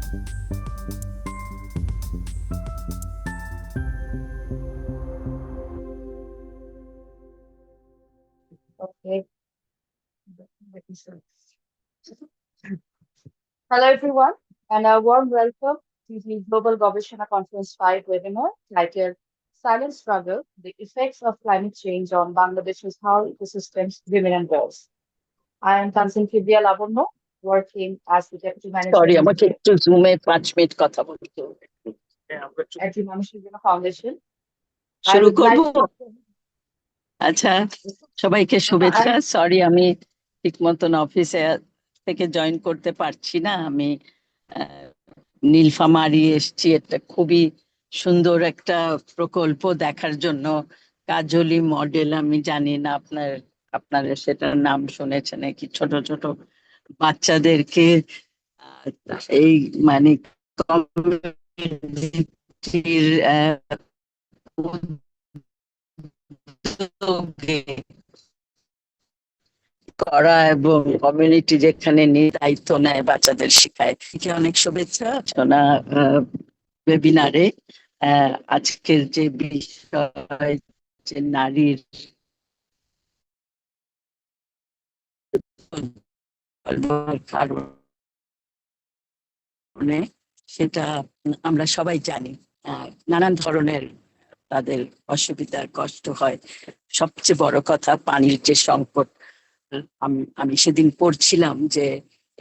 Okay. Hello, everyone, and a warm welcome to the Global Gobeshona Conference 5 webinar titled Silent Struggle, the Effects of Climate Change on Bangladesh's Haor Ecosystems, Women and Girls. I am Tansin Kibia Labono, working as the Deputy Manager sorry আমাকে একটু জুমে 5 minute কথা বলতে হবে। at the Manush Foundation. I শুরু would করব। like to আচ্ছা, সবাইকে শুভেচ্ছা। সরি আমি ঠিক মতন অফিসে থেকে জয়েন করতে পারছি না। আমি নীলফামারী এসছি, একটা খুবই সুন্দর একটা প্রকল্প দেখার জন্য। কাজলি মডেল, আমি জানি না আপনারা সেটার নাম শুনেছেন নাকি। ছোট ছোট বাচ্চাদেরকে এই মানে কমিউনিটির উদ্যোগে করা এবং কমিউনিটি যেখানে দায়িত্ব নেয় বাচ্চাদের শেখায়। অনেক শুভেচ্ছা সোনা ওয়েবিনারে। আজকের যে বিষয়, যে নারীর কারণে, সেটা আমরা সবাই জানি। নানান ধরনের তাদের অসুবিধা কষ্ট হয়। সবচেয়ে বড় কথা পানির যে সংকট। আমি সেদিন পড়ছিলাম যে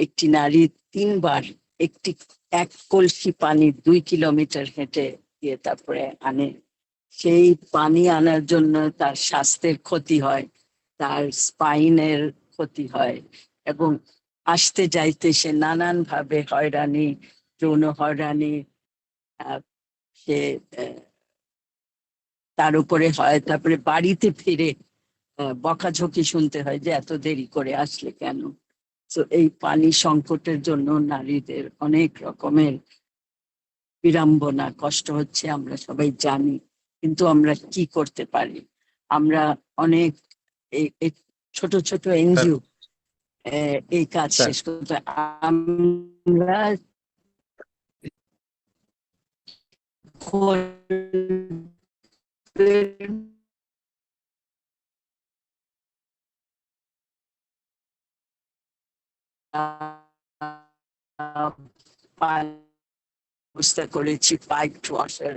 একটি নারী 3 বার এক কলসি পানি 2 কিলোমিটার হেঁটে গিয়ে তারপরে আনে। সেই পানি আনার জন্য তার স্বাস্থ্যের ক্ষতি হয়, তার স্পাইনের ক্ষতি হয়, এবং আসতে যাইতে সে নানান ভাবে হয়রানি, যৌন হয়রানি সে তার উপরে হয়। তারপরে বাড়িতে ফিরে বকাঝকি শুনতে হয় যে এত দেরি করে আসলে কেন। তো এই পানি সংকটের জন্য নারীদের অনেক রকমের বিড়ম্বনা, কষ্ট হচ্ছে, আমরা সবাই জানি। কিন্তু আমরা কি করতে পারি? আমরা অনেক ছোট ছোট এনজিও এই কাজ শেষ করতে, আমরা ব্যবস্থা করেছি, পাইপ ওয়াশার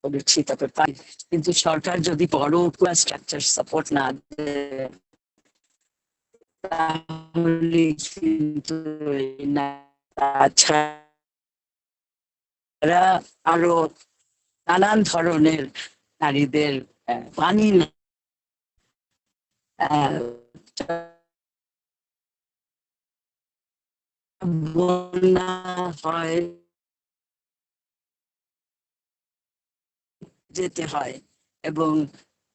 করেছি, তারপরে কিন্তু সরকার যদি বড় স্ট্রাকচার সাপোর্ট না দেয় তাহলে কিন্তু তাছাড়া আরো নানান ধরনের নারীদের পানি বন্যা হয়, যেতে হয়, এবং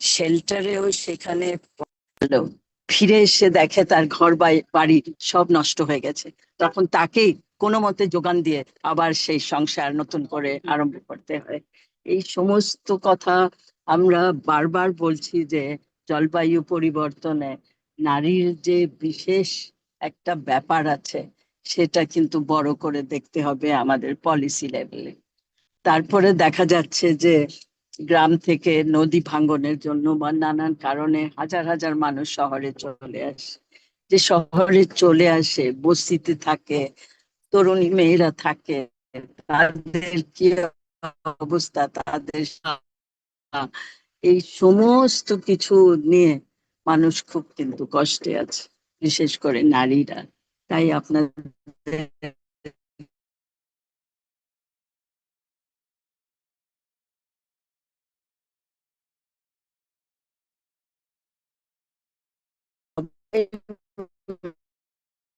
শেল্টারেও সেখানে ফিরে এসে দেখে তার ঘর বাড়ি সব নষ্ট হয়ে গেছে। তখন তাকেই কোনো মতে যোগান দিয়ে আবার সেই সংসার নতুন করে আরম্ভ করতে হয়। এই সমস্ত কথা আমরা বারবার বলছি যে জলবায়ু পরিবর্তনে নারীর যে বিশেষ একটা ব্যাপার আছে, সেটা কিন্তু বড় করে দেখতে হবে আমাদের পলিসি লেভেলে। তারপরে দেখা যাচ্ছে যে গ্রাম থেকে নদী ভাঙ্গনের জন্য বা নানান কারণে হাজার হাজার মানুষ শহরে চলে আসে। যে শহরে চলে আসে, বস্তিতে থাকে, তরুণী মেয়েরা থাকে, তাদের কি অবস্থা, তাদের এই সমস্ত কিছু নিয়ে মানুষ খুব কিন্তু কষ্টে আছে, বিশেষ করে নারীরা। তাই আপনাদের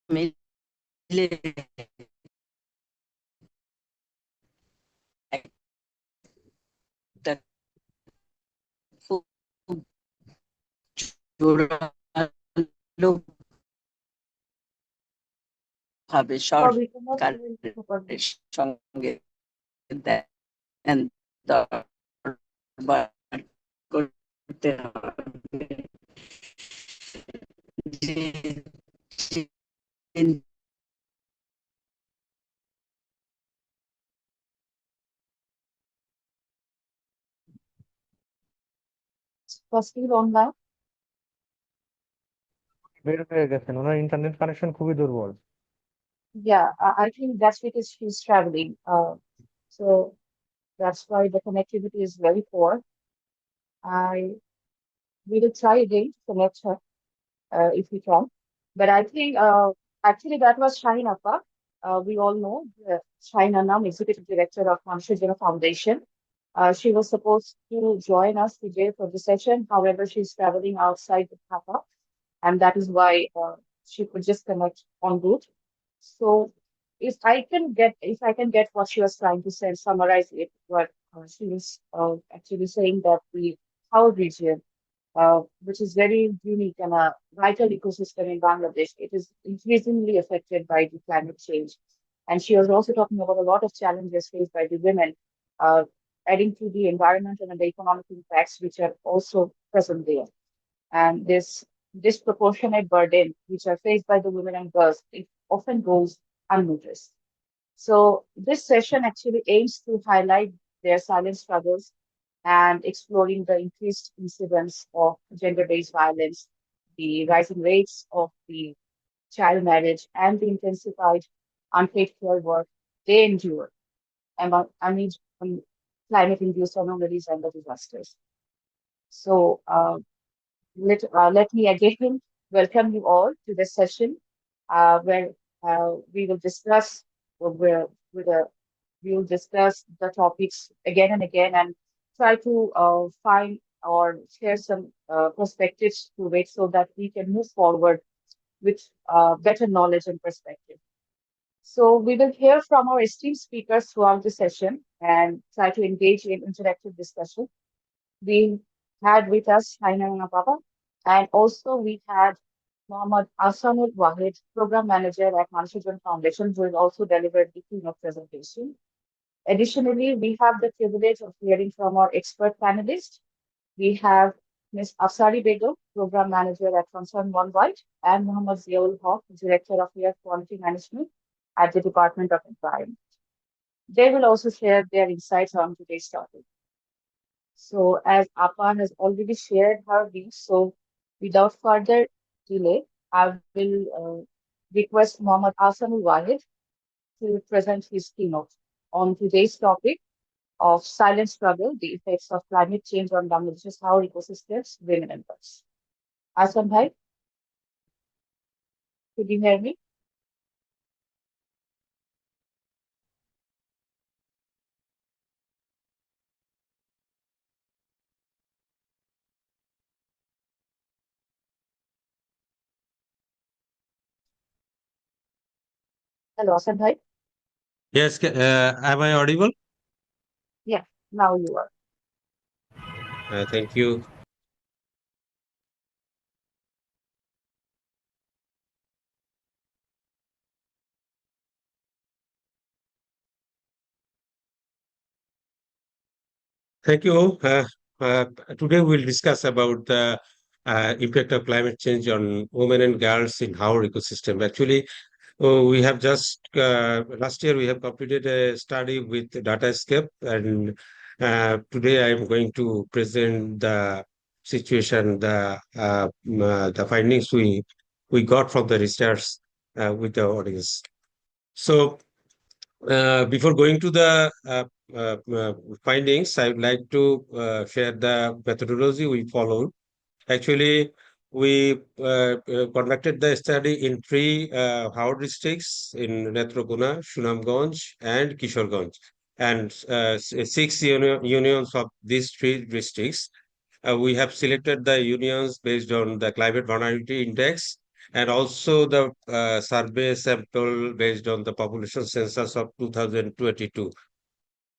মিলে একটা খুব জোরালো ভাবে সরকারের সঙ্গে দেন দরবার করতে হবে যে was still online. বের হয়ে গেছেন, ওনার ইন্টারনেট কানেকশন খুবই দুর্বল। Yeah, I think that's because she's traveling. So that's why the connectivity is very poor. I We will try again to connect her if we can. But I think actually that was Shaheen Appa. We all know Shaheen Anam, Executive Director of Manush Foundation. She was supposed to join us today for the session. However, she's traveling outside the Dhaka, and that is why she could just connect en route. So if I can get what she was trying to say, summarize it, what she was actually saying that the Haor region, which is very unique and a vital ecosystem in Bangladesh, it is increasingly affected by the climate change. And she was also talking about a lot of challenges faced by the women, uh, adding to the environmental and the economic impacts which are also present there. And this disproportionate burden which are faced by the women and girls, it often goes unnoticed. So this session actually aims to highlight their silent struggles and exploring the increased incidence of gender-based violence, the rising rates of the child marriage, and the intensified unpaid care work they endure amid climate-induced anomalies and the disasters. So let me again welcome you all to this session where we will discuss where with a we will discuss the topics again and again and try to find or share some perspectives to it so that we can move forward with better knowledge and perspective. So we will hear from our esteemed speakers throughout the session and try to engage in interactive discussion. We had with us Haina Baba, and also we had Mohammad Asanul Wahid, Program Manager at Manshujan Foundation, who will also deliver the keynote presentation. Additionally, we have the privilege of hearing from our expert panelists. We have Ms. Afsari Begum, Program Manager at Concern Worldwide, and Mohammad Ziaul Haq, Director of Air Quality Management at the Department of Environment. They will also share their insights on today's topic. So, as Apa has already shared her views, so without further delay, I will request Mohammad Asanul Wahid to present his keynote on today's topic of silent struggle, the effects of climate change on Bangladesh's Haor ecosystems, women and birds. Asan bhai, could you hear me? Hello, Asan bhai. Yes, am I audible? Yeah, now you are. Thank you. Thank you. Today we'll discuss about the impact of climate change on women and girls in our ecosystem. Actually, we have just last year we have completed a study with Datascape, and today I am going to present the situation, the findings we got from the research with the audience. So before going to the findings, I would like to share the methodology we followed. Actually, we conducted the study in three Haor districts in Netrokona, Sunamganj, and Kishoreganj, and six unions of these three districts. We have selected the unions based on the climate vulnerability index and also the survey sample based on the population census of 2022.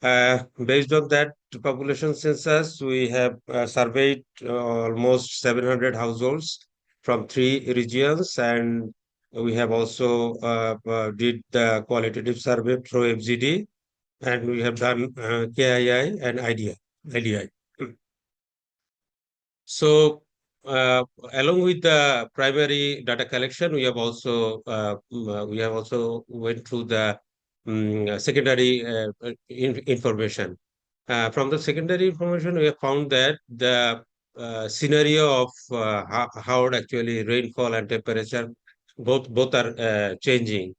Based on that population census, we have surveyed almost 700 households from three regions, and we have also did the qualitative survey through FGD, and we have done KII and IDI. So, along with the primary data collection, we have also went through the secondary information. From the secondary information, we have found that the scenario of how actually rainfall and temperature both are changing.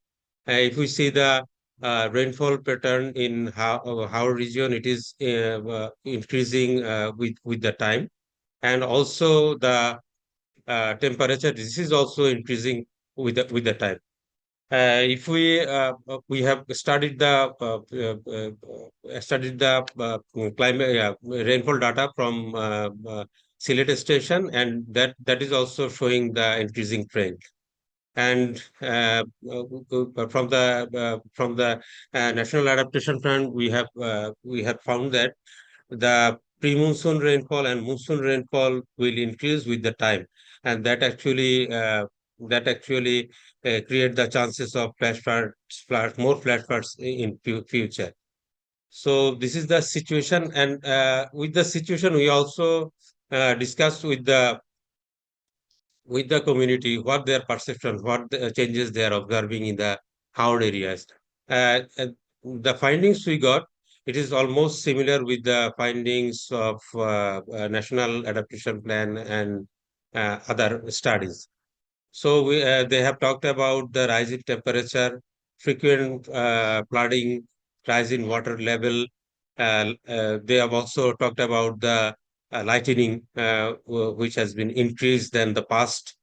If we see the rainfall pattern in Haor region, it is increasing with the time, and also the temperature. This is also increasing with the time. If we have studied the climate rainfall data from Sylhet station, and that is also showing the increasing trend. And from the National Adaptation Fund, we have found that the pre-monsoon rainfall and monsoon rainfall will increase with the time, and that actually create the chances of more flash floods in future. So this is the situation, and with the situation, we also discussed with the community what their perception, what the changes they are observing in the hard areas. And the findings we got, it is almost similar with the findings of National Adaptation Plan and other studies. So they have talked about the rise in temperature, frequent flooding, rise in water level. They have also talked about the lightning, which has been increased than the past.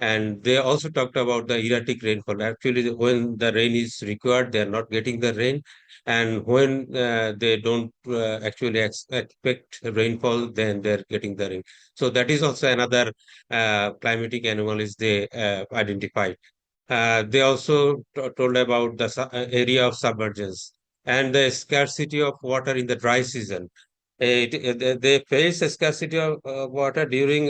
And they also talked about the erratic rainfall. Actually, when the rain is required, they are not getting the rain. And when they don't actually expect rainfall, then they're getting the rain. So that is also another climatic anomalies they identified. They also told about the area of submergence and the scarcity of water in the dry season. They face a scarcity of water during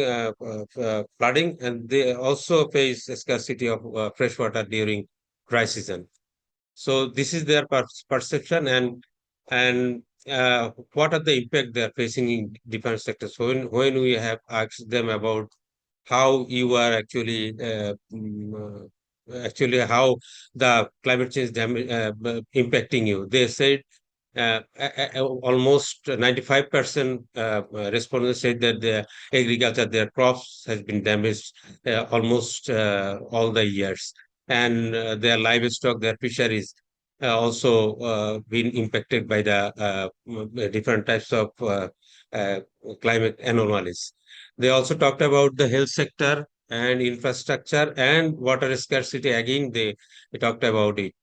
flooding, and they also face a scarcity of fresh water during dry season. So this is their perception, and what are the impact they are facing in different sectors. So when we have asked them about how you are actually how the climate change impacting you. They said almost 95% respondents said that their agriculture, their crops has been damaged almost all the years, and their livestock, their fisheries also been impacted by the different types of uh, climate anomalies. They also talked about the health sector and infrastructure and water scarcity. Again, they talked about it.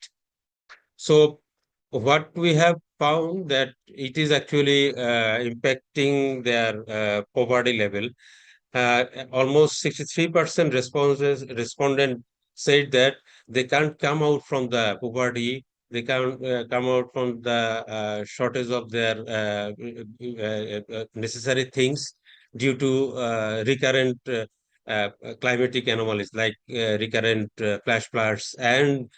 So what we have found that it is actually impacting their poverty level. Almost 63% respondent said that they can't come out from the poverty. They can't come out from the shortage of their necessary things due to recurrent climatic anomalies like recurrent flash floods and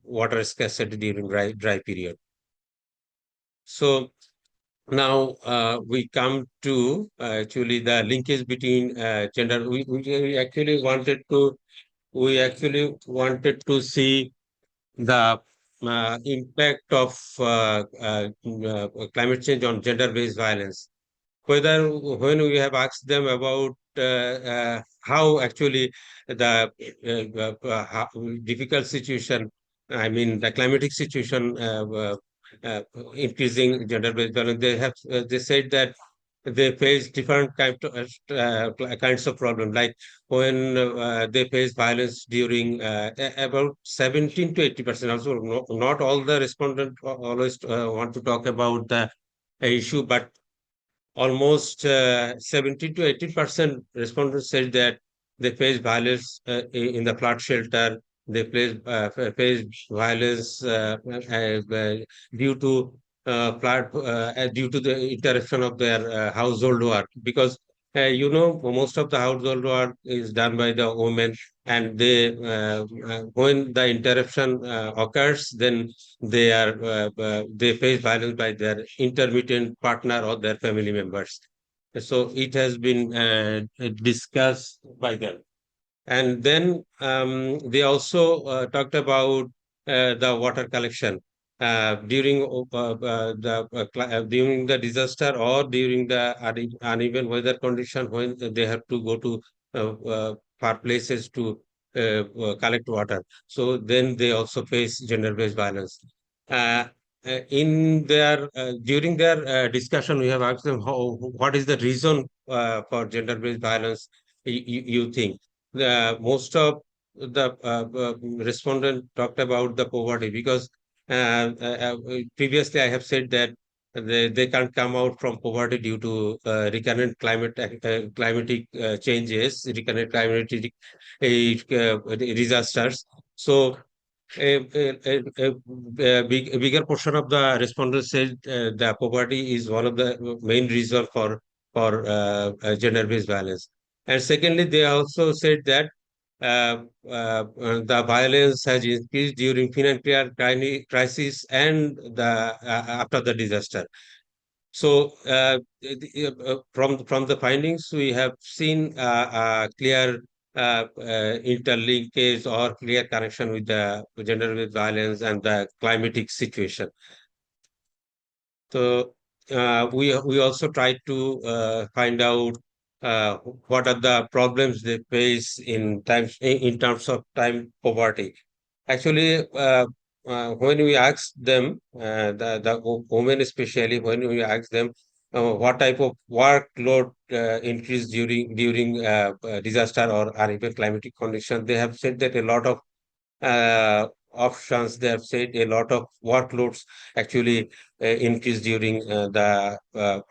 water scarcity during dry period. So now we come to actually the linkage between gender. We actually wanted to see the impact of climate change on gender-based violence. Whether when we have asked them about how actually the how difficult situation, I mean the climatic situation uh, increasing gender-based violence, they said that they face different kinds of problem, like when they face violence during about 17 to 80%. Also, not all the respondents always want to talk about the issue, but almost 70 to 80% respondents said that they face violence in the flood shelter. They face violence due to due to the interruption of their household work, because most of the household work is done by the women, and when the interruption occurs, then they face violence by their intermittent partner or their family members. So it has been discussed by them. And then they also talked about the water collection. during the disaster or during the uneven weather condition when they have to go to far places to collect water. So then they also face gender-based violence. Uh, in their during their discussion, we have asked them what is the reason for gender-based violence. You think most of the respondent talked about the poverty because previously I have said that they can't come out from poverty due to recurrent climatic changes, recurrent climatic disasters. So a bigger portion of the respondents said the poverty is one of the main reason for gender-based violence. And secondly, they also said that the violence has increased during financial crisis and the after the disaster. So from the findings, we have seen a clear interlinkage or clear connection with the gender-based violence and the climatic situation. So we also tried to find out what are the problems they face in terms of time poverty. Actually, when we asked them, the women especially, when we asked them what type of workload increase during disaster or uneven climatic condition, they have said that a lot of options. They have said a lot of workloads actually increase during the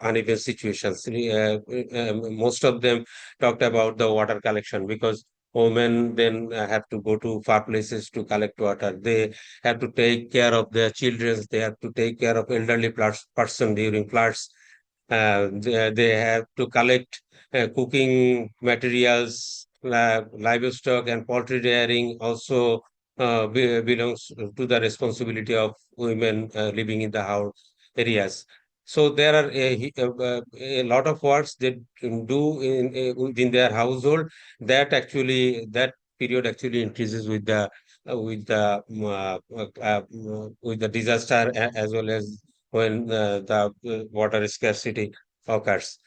uneven situations. Most of them talked about the water collection because women then have to go to far places to collect water. They have to take care of their children. They have to take care of elderly person during floods. They have to collect cooking materials, livestock, and poultry rearing also belongs to the responsibility of women living in the house areas. So there are a lot of works they do within their household that period actually increases with the disaster as well as when the water scarcity occurs.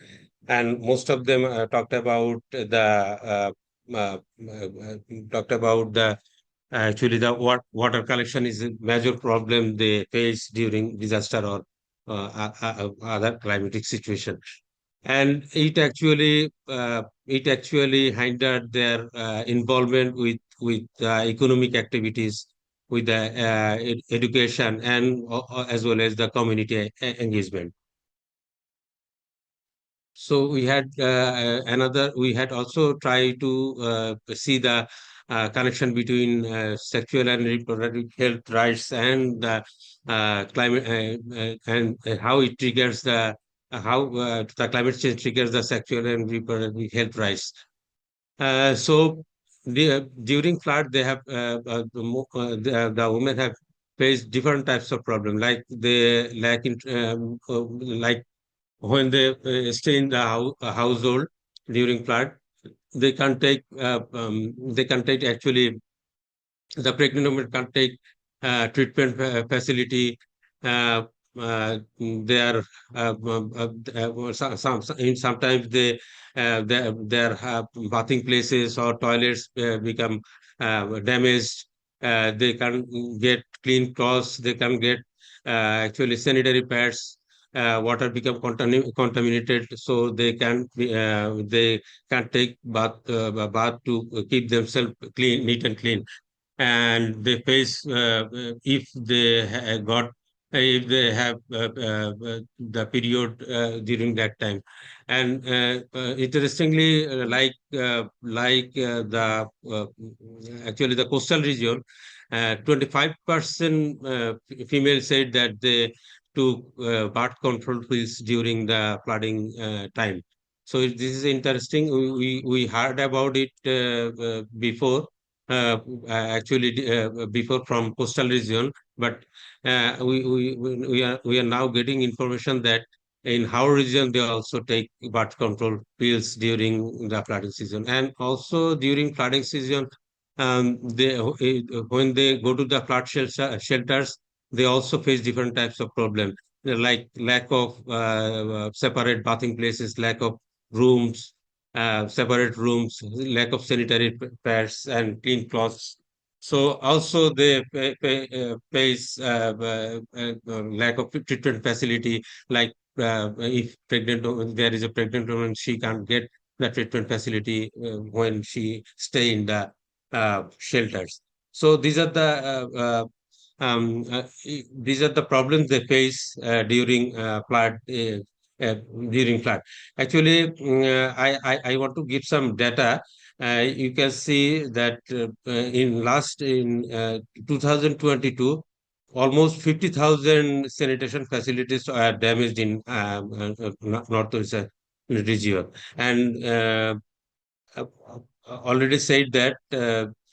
And most of them uh, talked about the actually the water collection is a major problem they face during disaster or other climatic situation. And it actually hindered their involvement with economic activities, with the education, and as well as the community engagement. So we had also tried to see the connection between sexual and reproductive health rights and the climate and how it triggers the climate change triggers the sexual and reproductive health rights. So during flood, they have the women have faced different types of problem, like they lack in like when they stay in the household during flood, they can take actually the pregnant women can take treatment facility. Uh, they are sometimes their bathing places or toilets become damaged. They can get clean clothes. They can get actually sanitary pads. Water become contaminated, so they can take bath to keep themselves clean, neat and clean. And they face if they have the period during that time. And interestingly, the actually the coastal region, 25% female said that they took birth control pills during the flooding time. So this is interesting. We heard about it before, before from coastal region, but we are now getting information that in Haor region they also take birth control pills during the flooding season. And also during flooding season, when they go to the shelters, they also face different types of problem, like lack of separate bathing places, lack of rooms, separate rooms, lack of sanitary pads and clean cloths. So also they face lack of treatment facility, like if there is a pregnant woman, she can't get the treatment facility when she stay in the shelters. So these are the problems they face uh, during flood. Actually, I want to give some data. You can see that in 2022, almost 50,000 sanitation facilities are damaged in northwest region, and uh, already said that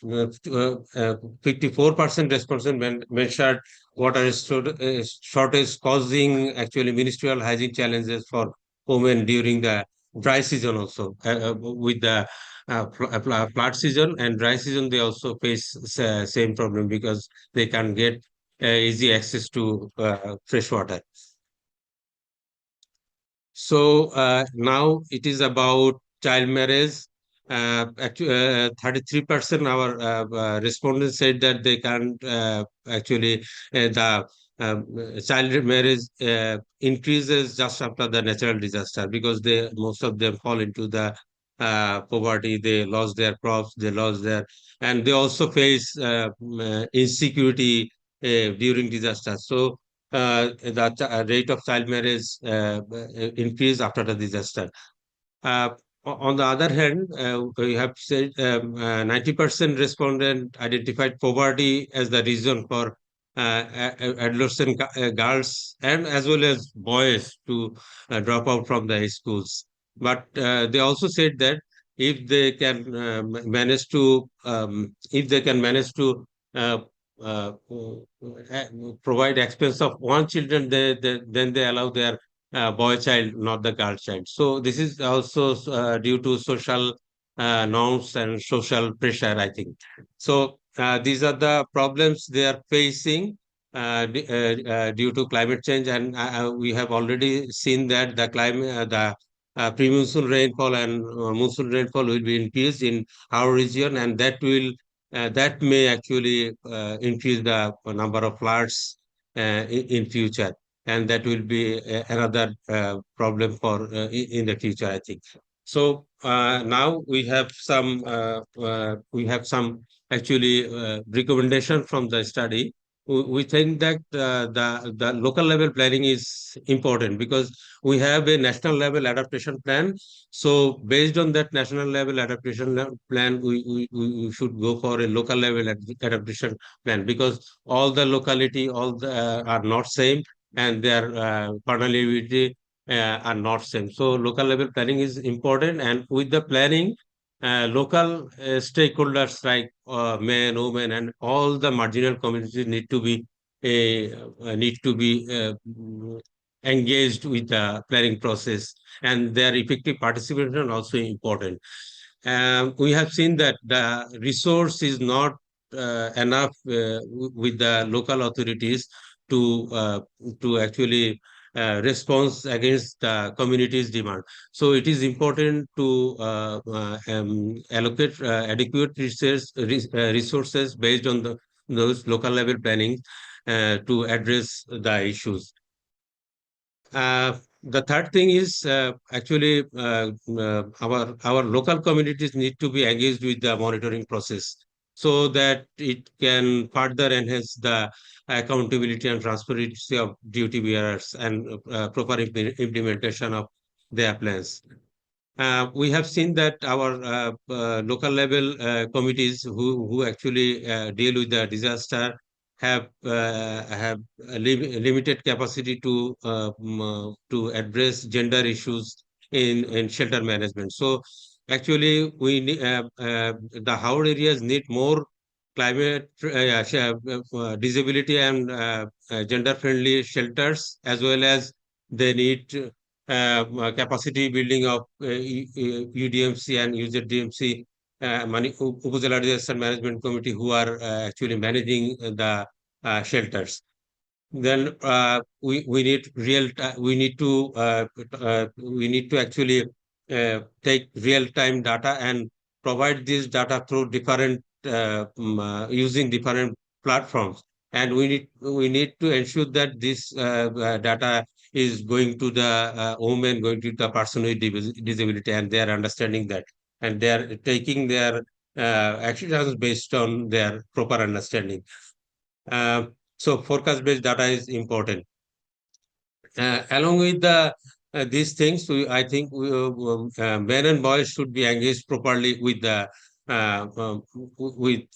54% respondents mentioned shortage causing actually ministerial hygiene challenges for women during the dry season also, with the flood season and dry season they also face same problem because they can get easy access to fresh water. So now it is about child marriage. 33% our respondents said that they can't actually the child marriage increases just after the natural disaster because they most of them fall into the poverty. They lost their crops, they lost their, and they also face insecurity during disaster. So the rate of child marriage increase after the disaster. Uh, on the other hand, we have said 90% respondent identified poverty as the reason for adolescent girls and as well as boys to drop out from the schools. But they also said that if they can manage to uh, uh, uh, provide expense of one children, then they allow their boy child, not the girl child. So this is also due to social norms and social pressure, I think. So these are the problems they are facing due to climate change, and we have already seen that the pre-monsoon rainfall and monsoon rainfall will be increased in our region, and that may actually increase the number of floods in future, and that will be another problem for in the future, I think. So now we have some actually recommendation from the study. We think that the local level planning is important because we have a national level adaptation plan. So based on that national level adaptation plan, we should go for a local level adaptation plan because all the locality are not same, and their vulnerability are not same. So local level planning is important, and with the planning, local stakeholders like men, women, and all the marginal communities need to be engaged with the planning process, and their effective participation also important. We have seen that the resource is not enough with the local authorities to uh, to actually response against the community's demand. So it is important to allocate adequate resources based on those local level planning to address the issues. The third thing is actually our local communities need to be engaged with the monitoring process so that it can further enhance the accountability and transparency of duty bearers and proper implementation of their plans. We have seen that our local level committees who actually deal with the disaster have a limited capacity to address gender issues in shelter management. So actually, the Haor areas need more climate disability and gender friendly shelters, as well as they need capacity building of UDMC and UZDMC, Upazila Disaster Management Committee, who are actually managing the shelters. then we need we need to actually take real time data and provide this data through different using different platforms, and we need to ensure that this data is going to the women, going to the person with disability, and they are understanding that, and they are taking their actions based on their proper understanding. uh, so forecast based data is important. Along with these things, I think men and boys should be engaged properly with the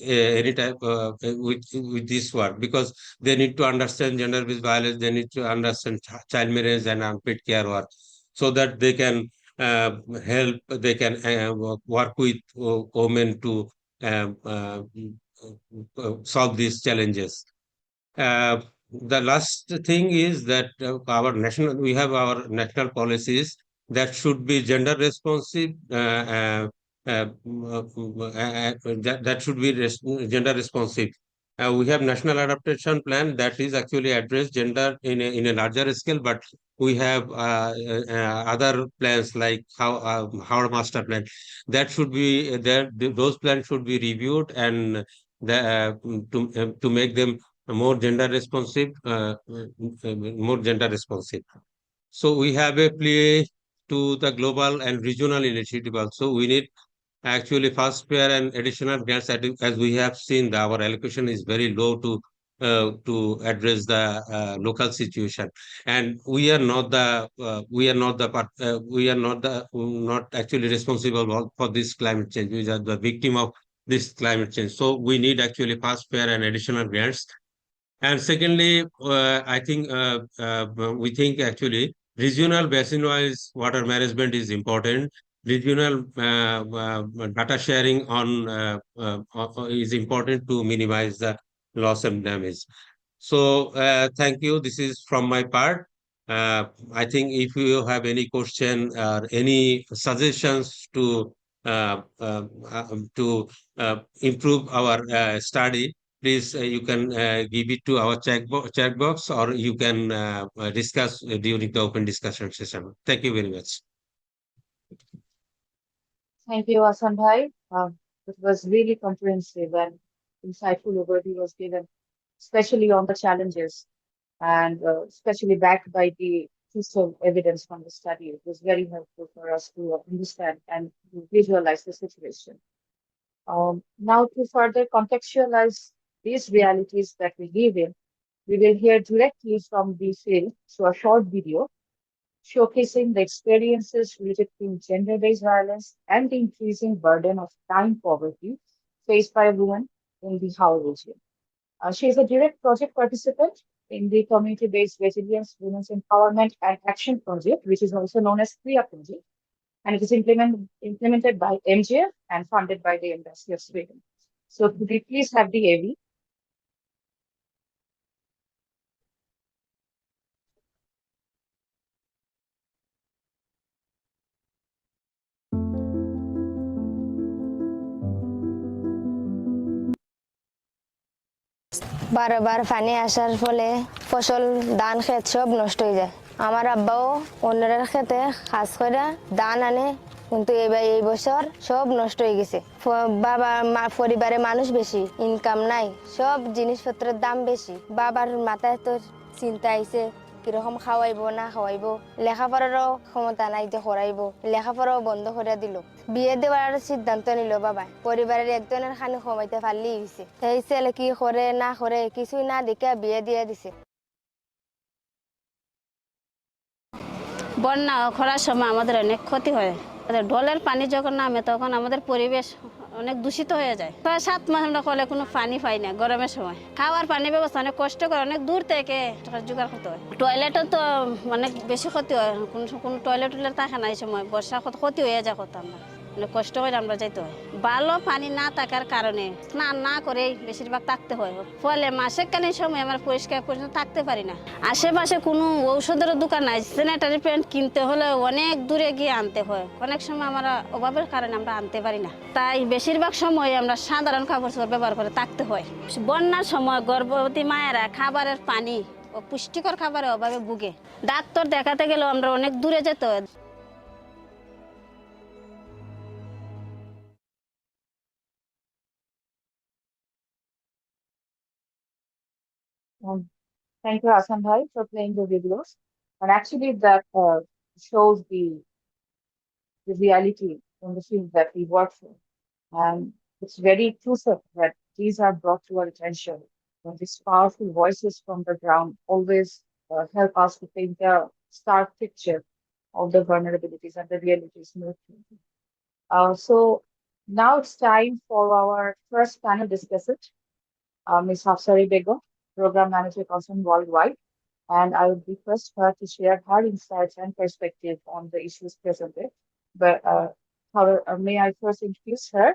any type with this work, because they need to understand gender-based violence. They need to understand child marriage and unpaid care work, so that they can help. They can work with women to solve these challenges. uh, the last thing is that we have our national policies that should be gender responsive. That should be gender responsive. We have national adaptation plan that is actually address gender in a larger scale, but we have other plans like how master plan that should be there. Those plans should be reviewed, and to make them more gender responsive, more gender responsive. So we have a play to the global and regional initiative also. We need actually fast pair and additional grants, as we have seen, our allocation is very low to address the local situation, and we are not actually responsible for this climate change. We are the victim of this climate change. So we need actually fast pair and additional grants. And secondly, I think we think actually regional basin-wise water management is important. Regional data sharing is important to minimize the loss and damage. So thank you. This is from my part. I think if you have any question or any suggestions to improve our study, please you can give it to our chat box, or you can discuss during the open discussion session. Thank you very much. Thank you, Asan Bhai. It was really comprehensive and insightful overview was given, especially on the challenges and especially backed by the crystal evidence from the study. It was very helpful for us to understand and to visualize the situation. Now, to further contextualize these realities that we live in, we will hear directly from the field through a short video showcasing the experiences related to gender-based violence and the increasing burden of time poverty faced by women in the Haor region. She is a direct project participant in the Community-Based Resilience, Women's Empowerment and Action Project, which is also known as CREA project, and it is implemented by MGF and funded by the Embassy of Sweden. So could we please have the AV? বারবার পানি আসার ফলে ফসল ধান ক্ষেত সব নষ্ট হয়ে যায়। আমার আব্বাও অন্যের ক্ষেতে কাজ করে ধান আনে, কিন্তু এই বছর সব নষ্ট হয়ে গেছে। বাবা পরিবারে মানুষ বেশি, ইনকাম নাই, সব জিনিসপত্রের দাম বেশি। বাবার মাথায় তো চিন্তা আইছে কিরকম খাওয়াইব না খাওয়াইব, লেখাপড়ারও ক্ষমতা নাই যে করাইব, লেখাপড়াও বন্ধ করে দিল। বিয়ে দেওয়ার সিদ্ধান্ত নিল বাবা। পরিবারের একজনের খানি কমাইতে পারলেই হয়েছে। এই ছেলে কি করে না করে কিছুই না দেখে বিয়ে দিয়ে দিছে। বন্যা খরার সময় আমাদের অনেক ক্ষতি হয়। ঢলের পানি যখন নামে তখন আমাদের পরিবেশ অনেক দূষিত হয়ে যায়। 6-7 মাস আমরা কলে কোনো পানি পাই না। গরমের সময় খাওয়ার পানি ব্যবস্থা অনেক কষ্ট করে, অনেক দূর থেকে জোগাড় করতে হয়। টয়লেটও তো অনেক বেশি ক্ষতি হয়, কোনো টয়লেট থাকে না। এই সময় বর্ষা ক্ষতি হয়ে যায়, কত আমরা অনেক কষ্ট করে আমরা যাইতে হয়। ভালো পানি না থাকার কারণে স্নান না করেই বেশিরভাগ থাকতে হয়। ফলে মাসেকালীন সময় আমরা পরিষ্কার পরিচ্ছন্ন থাকতে পারি না। আশেপাশে কোনো ঔষধেরও দোকান নাই, স্যানিটারি প্যাড কিনতে হলে অনেক দূরে গিয়ে আনতে হয়। অনেক সময় আমরা অভাবের কারণে আমরা আনতে পারি না, তাই বেশিরভাগ সময় আমরা সাধারণ কাপড় চোপড় ব্যবহার করে থাকতে হয়। বন্যার সময় গর্ভবতী মায়েরা খাবারের পানি ও পুষ্টিকর খাবারের অভাবে ভুগে। ডাক্তার দেখাতে গেলেও আমরা অনেক দূরে যেতে হয়। Um, Thank you, Hassan Bhai, for playing the videos. And actually, that shows the reality in the field that we work for. And it's very inclusive that these are brought to our attention. And these powerful voices from the ground always help us to paint a stark picture of the vulnerabilities and the realities more clearly. So now it's time for our first panel discussant, Ms. Hafsari Begum, Program Manager Concern Worldwide. And I would request her to share her insights and perspective on the issues presented. But however, may I first introduce her?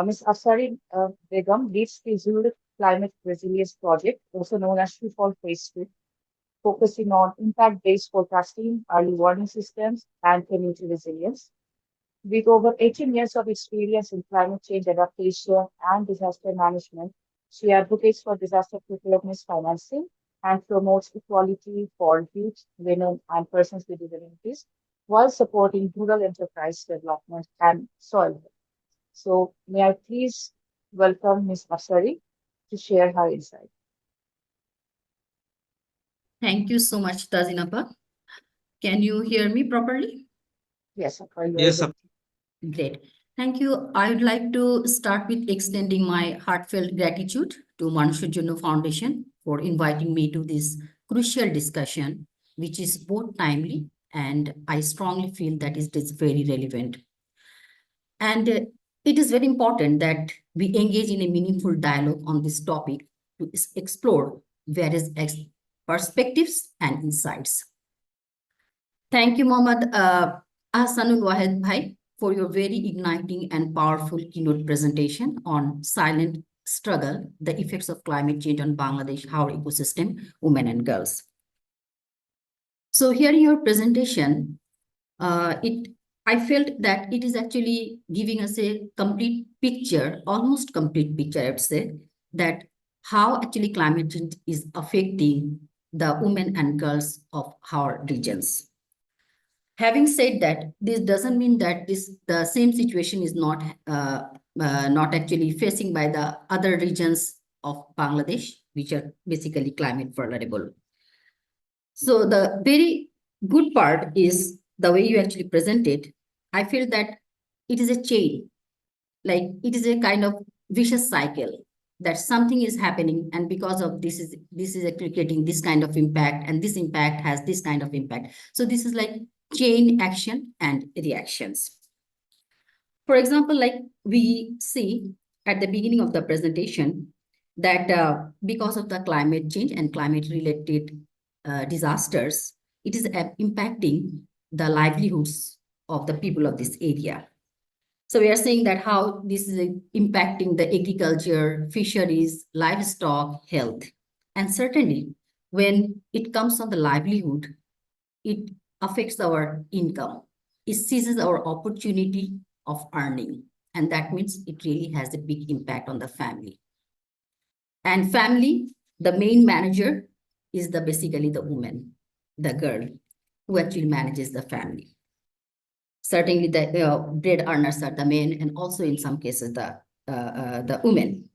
Ms. Afsari Begum leads the Zurich Climate Resilience Project, also known as Freefall Phase 2, focusing on impact-based forecasting, early warning systems, and community resilience. With over 18 years of experience in climate change adaptation and disaster management, she advocates for disaster preparedness financing and promotes equality for youth, women, and persons with disabilities while supporting rural enterprise development and soil health. So, may I please welcome Ms. Asari to share her insight. Thank you so much, Tazinapa. Can you hear me properly? Yes, Asari. Yes, Great. Thank you. I would like to start with extending my heartfelt gratitude to Manush Foundation for inviting me to this crucial discussion, which is both timely and I strongly feel that it is very relevant. And it is very important that we engage in a meaningful dialogue on this topic to explore various perspectives and insights. Thank you, Mohammad Ahsanul Wahed Bhai, for your very igniting and powerful keynote presentation on silent struggle, the effects of climate change on Bangladesh, Haor ecosystem, women and girls. So hearing your presentation, I felt that it is actually giving us a complete picture, almost complete picture, I would say, that how actually climate change is affecting the women and girls of our regions. Having said that, this doesn't mean that the same situation is not actually facing by the other regions of Bangladesh, which are basically climate vulnerable. So the very good part is the way you actually present it. I feel that it is a chain, like it is a kind of vicious cycle that something is happening, and because of this is actually creating this kind of impact, and this impact has this kind of impact. So this is like chain action and reactions. For example, like we see at the beginning of the presentation that because of the climate change and climate related disasters, it is impacting the livelihoods of the people of this area. So we are saying that how this is impacting the agriculture, fisheries, livestock, health. And certainly when it comes on the livelihood, it affects our income. It seizes our opportunity of earning. And that means it really has a big impact on the family. And family, the main manager is basically the woman, the girl who actually manages the family. Certainly the bread earners are the men, and also in some cases the women.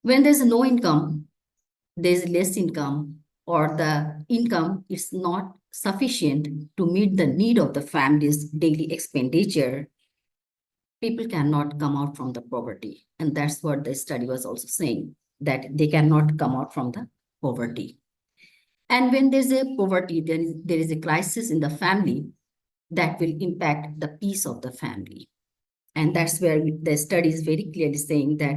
When there's no income, there's less income, or the income is not sufficient to meet the need of the family's daily expenditure, people cannot come out from the poverty. And that's what the study was also saying, that they cannot come out from the poverty. And when there's a poverty, there is a crisis in the family that will impact the peace of the family. And that's where the study is very clearly saying that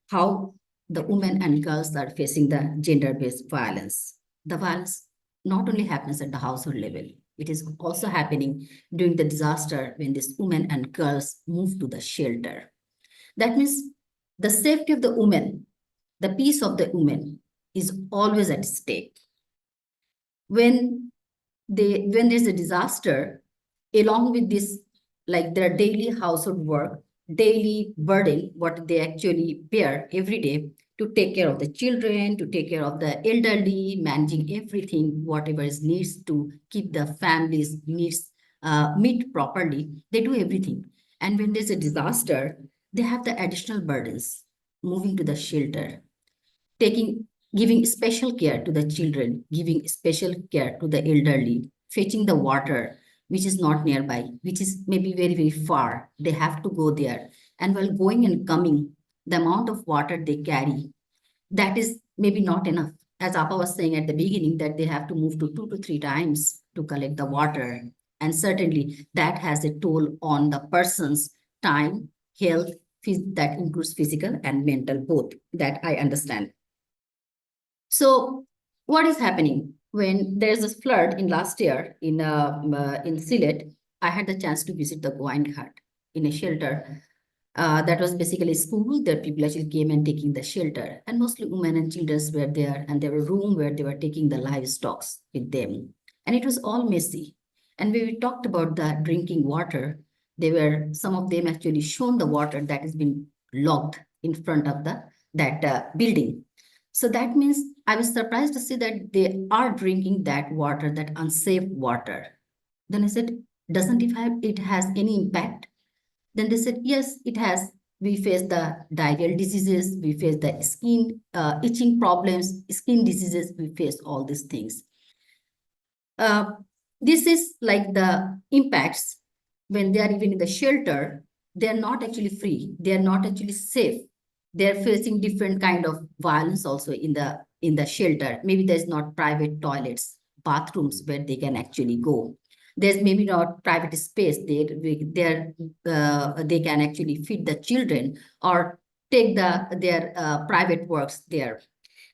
how the women and girls are facing the gender-based violence. The violence not only happens at the household level, it is also happening during the disaster when these women and girls move to the shelter. That means the safety of the woman, the peace of the woman is always at stake. When there's a disaster, along with this, like their daily household work, daily burden, what they actually bear every day, to take care of the children, to take care of the elderly, managing everything, whatever is needs to keep the family's needs meet properly. They do everything. And when there's a disaster, they have the additional burdens, moving to the shelter, giving special care to the children, giving special care to the elderly, fetching the water, which is not nearby, which is maybe very, very far. They have to go there. And while going and coming, the amount of water they carry, that is maybe not enough. As Appa was saying at the beginning, that they have to move to 2 to 3 times to collect the water. And certainly that has a toll on the person's time, health, that includes physical and mental both, that I understand. So what is happening when there's a flood in last year in Sylhet? I had the chance to visit the Goain Ghat in a shelter. That was basically a school that people actually came and taking the shelter, and mostly women and children were there, and there were room where they were taking the livestock with them, and it was all messy. And when we talked about the drinking water, some of them actually shown the water that has been locked in front of that building. So that means I was surprised to see that they are drinking that water, that unsafe water. Then I said, doesn't it has any impact? Then they said, yes, it has. We face the diarrheal diseases, we face the skin itching problems, skin diseases, we face all these things. This is like the impacts when they are even in the shelter. They are not actually free. They are not actually safe. They are facing different kind of violence also in the shelter. Maybe there's not private toilets, bathrooms where they can actually go. There's maybe not private space there. They can actually feed the children or take their private works there.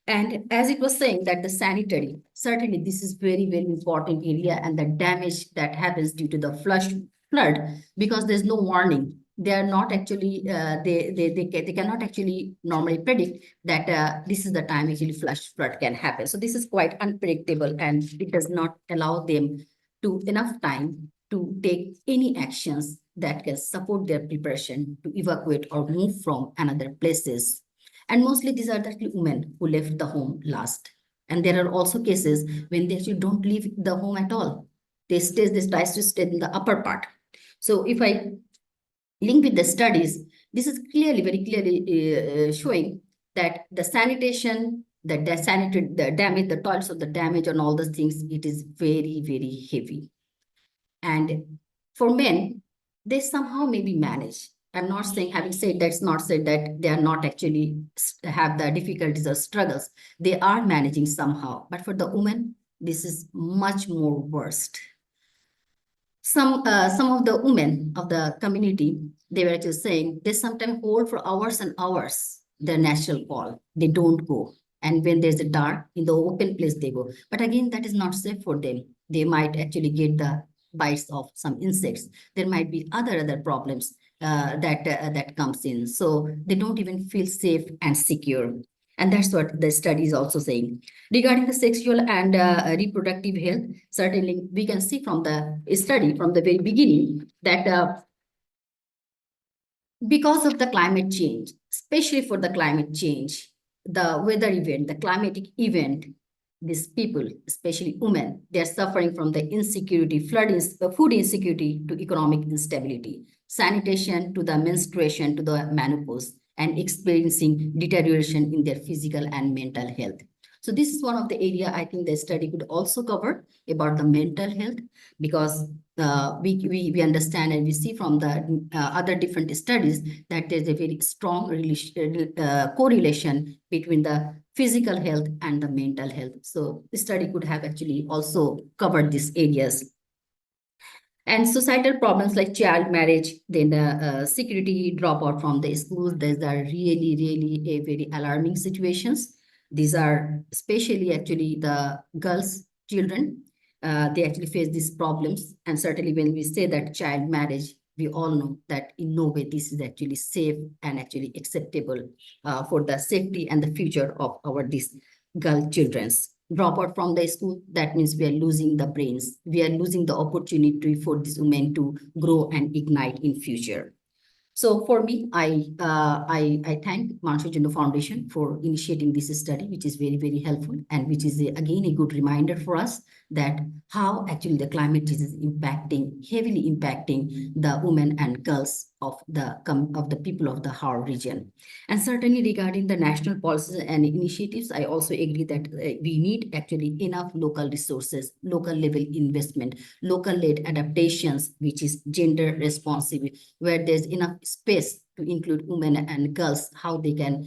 And as it was saying that the sanitary, certainly this is very, very important area, and the damage that happens due to the flood, because there's no warning. They are not actually, they cannot actually normally predict that this is the time actually flood can happen. So this is quite unpredictable, and it does not allow them to enough time to take any actions that can support their preparation to evacuate or move from another places. And mostly these are the women who left the home last. And there are also cases when they actually don't leave the home at all. They try to stay in the upper part. So if I link with the studies, this is very clearly showing that the sanitation, the damage, the toils of the damage and all those things, it is very, very heavy. And for men, they somehow maybe manage. I'm not saying, having said that's not said that they are not actually have the difficulties or struggles. They are managing somehow. But for the women, this is much more worst. Some of the women of the community, they were just saying they sometimes hold for hours and hours their natural call. They don't go. And when there's a dark, in the open place, they go. But again, that is not safe for them. They might actually get the bites of some insects. There might be other problems that comes in. So they don't even feel safe and secure. And that's what the study is also saying. Regarding the sexual and reproductive health, certainly we can see from the study from the very beginning that because of the climate change, especially for the climate change, the weather event, the climatic event, these people, especially women, they're suffering from the insecurity, food insecurity to economic instability, sanitation to the menstruation to the menopause, and experiencing deterioration in their physical and mental health. So this is one of the area I think the study could also cover about the mental health, because we understand and we see from the other different studies that there's a very strong correlation between the physical health and the mental health. So the study could have actually also covered these areas. And societal problems like child marriage, then security dropout from the schools, these are really a very alarming situations. These are especially actually the girls, children, they actually face these problems. And certainly when we say that child marriage, we all know that in no way this is actually safe and actually acceptable for the safety and the future of these girl children's. Drop out from the school, that means we are losing the brains. We are losing the opportunity for these women to grow and ignite in future. So for me, I thank Manush Jonney Foundation for initiating this study, which is very, very helpful, and which is again a good reminder for us that how actually the climate change is heavily impacting the women and girls of the people of the Haor region. And certainly regarding the national policies and initiatives, I also agree that we need actually enough local resources, local level investment, local led adaptations, which is gender responsive, where there's enough space to include women and girls, how they can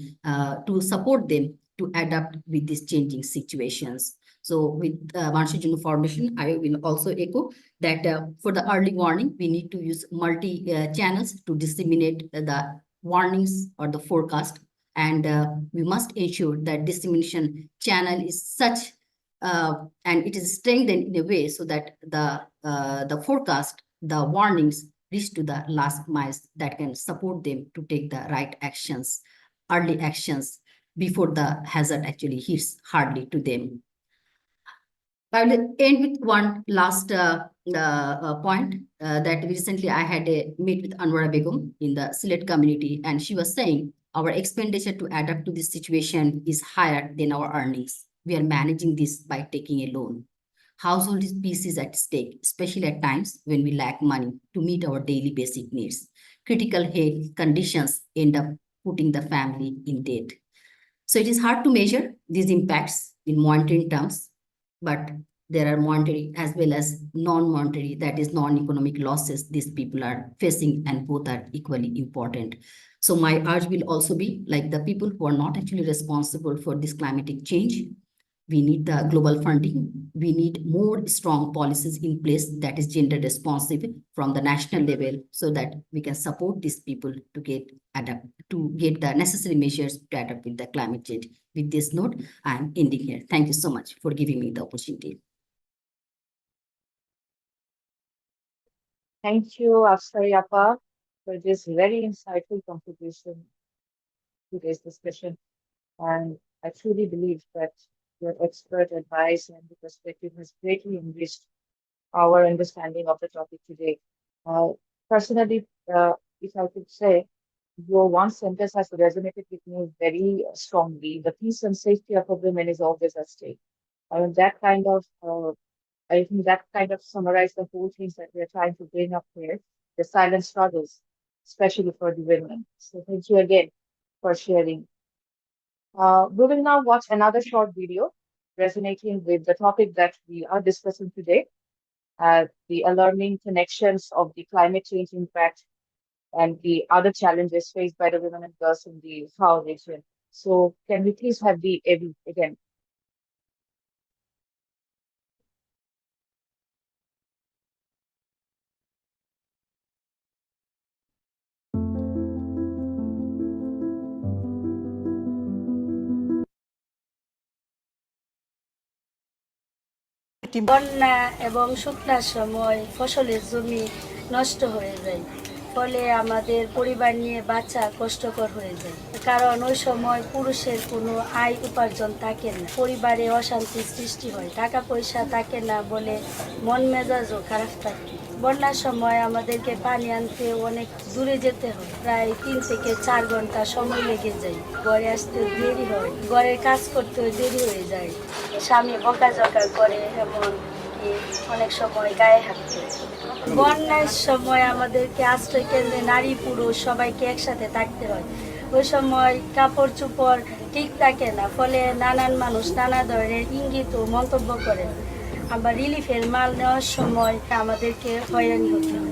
to support them to adapt with these changing situations. So with Manush Jonney Foundation, I will also echo that for the early warning, we need to use multi channels to disseminate the warnings or the forecast. And we must ensure that dissemination channel is such and it is strengthened in a way so that the forecast, the warnings reach to the last miles that can support them to take the right actions, early actions before the hazard actually hits hardly to them. I will end with one last point that recently I had a meet with Anwara Begum in the Sylhet community, and she was saying our expenditure to adapt to this situation is higher than our earnings. We are managing this by taking a loan. Household peace is at stake, especially at times when we lack money to meet our daily basic needs. Critical health conditions end up putting the family in debt. So it is hard to measure these impacts in monetary terms, but there are monetary as well as non-monetary, that is non-economic losses these people are facing, and both are equally important. So my urge will also be like the people who are not actually responsible for this climatic change. We need the global funding. We need more strong policies in place that is gender responsive from the national level so that we can support these people to get the necessary measures to adapt with the climate change. With this note, I'm ending here. Thank you so much for giving me the opportunity. Thank you, Afsari Appa, for this very insightful contribution to today's discussion. And I truly believe that your expert advice and the perspective has greatly enriched our understanding of the topic today. Personally, if I could say, your one sentence has resonated with me very strongly. The peace and safety of women is always at stake. I mean, I think that kind of summarized the whole things that we're trying to bring up here, the silent struggles, especially for the women. So thank you again for sharing. We will now watch another short video resonating with the topic that we are discussing today, the alarming connections of the climate change impact and the other challenges faced by the women and girls in the Haor region. So can we please have the AV again? বন্যা এবং শুকনার সময় ফসলের জমি নষ্ট হয়ে যায়, ফলে আমাদের পরিবার নিয়ে বাঁচা কষ্টকর হয়ে যায়। কারণ ওই সময় পুরুষের কোনো আয় উপার্জন থাকে না, পরিবারে অশান্তি সৃষ্টি হয়, টাকা পয়সা থাকে না বলে মন মেজাজও খারাপ থাকে। বন্যার সময় আমাদেরকে পানি আনতে অনেক দূরে যেতে হয়, প্রায় 3 থেকে 4 ঘন্টা সময় লেগে যায়। ঘরে আসতে দেরি হয়, ঘরের কাজ করতেও দেরি হয়ে যায়। স্বামী বকাঝকা করে, এমন অনেক সময় গায়ে হাত দেয়। বন্যার সময় আমাদেরকে আশ্রয় কেন্দ্রে নারী পুরুষ সবাইকে একসাথে থাকতে হয়। ওই সময় কাপড় চোপড় ঠিক থাকে না, ফলে নানান মানুষ নানা ধরনের ইঙ্গিত ও মন্তব্য করে। আবার রিলিফের মাল নেওয়ার সময় আমাদেরকে হয়রানি হতে হয়।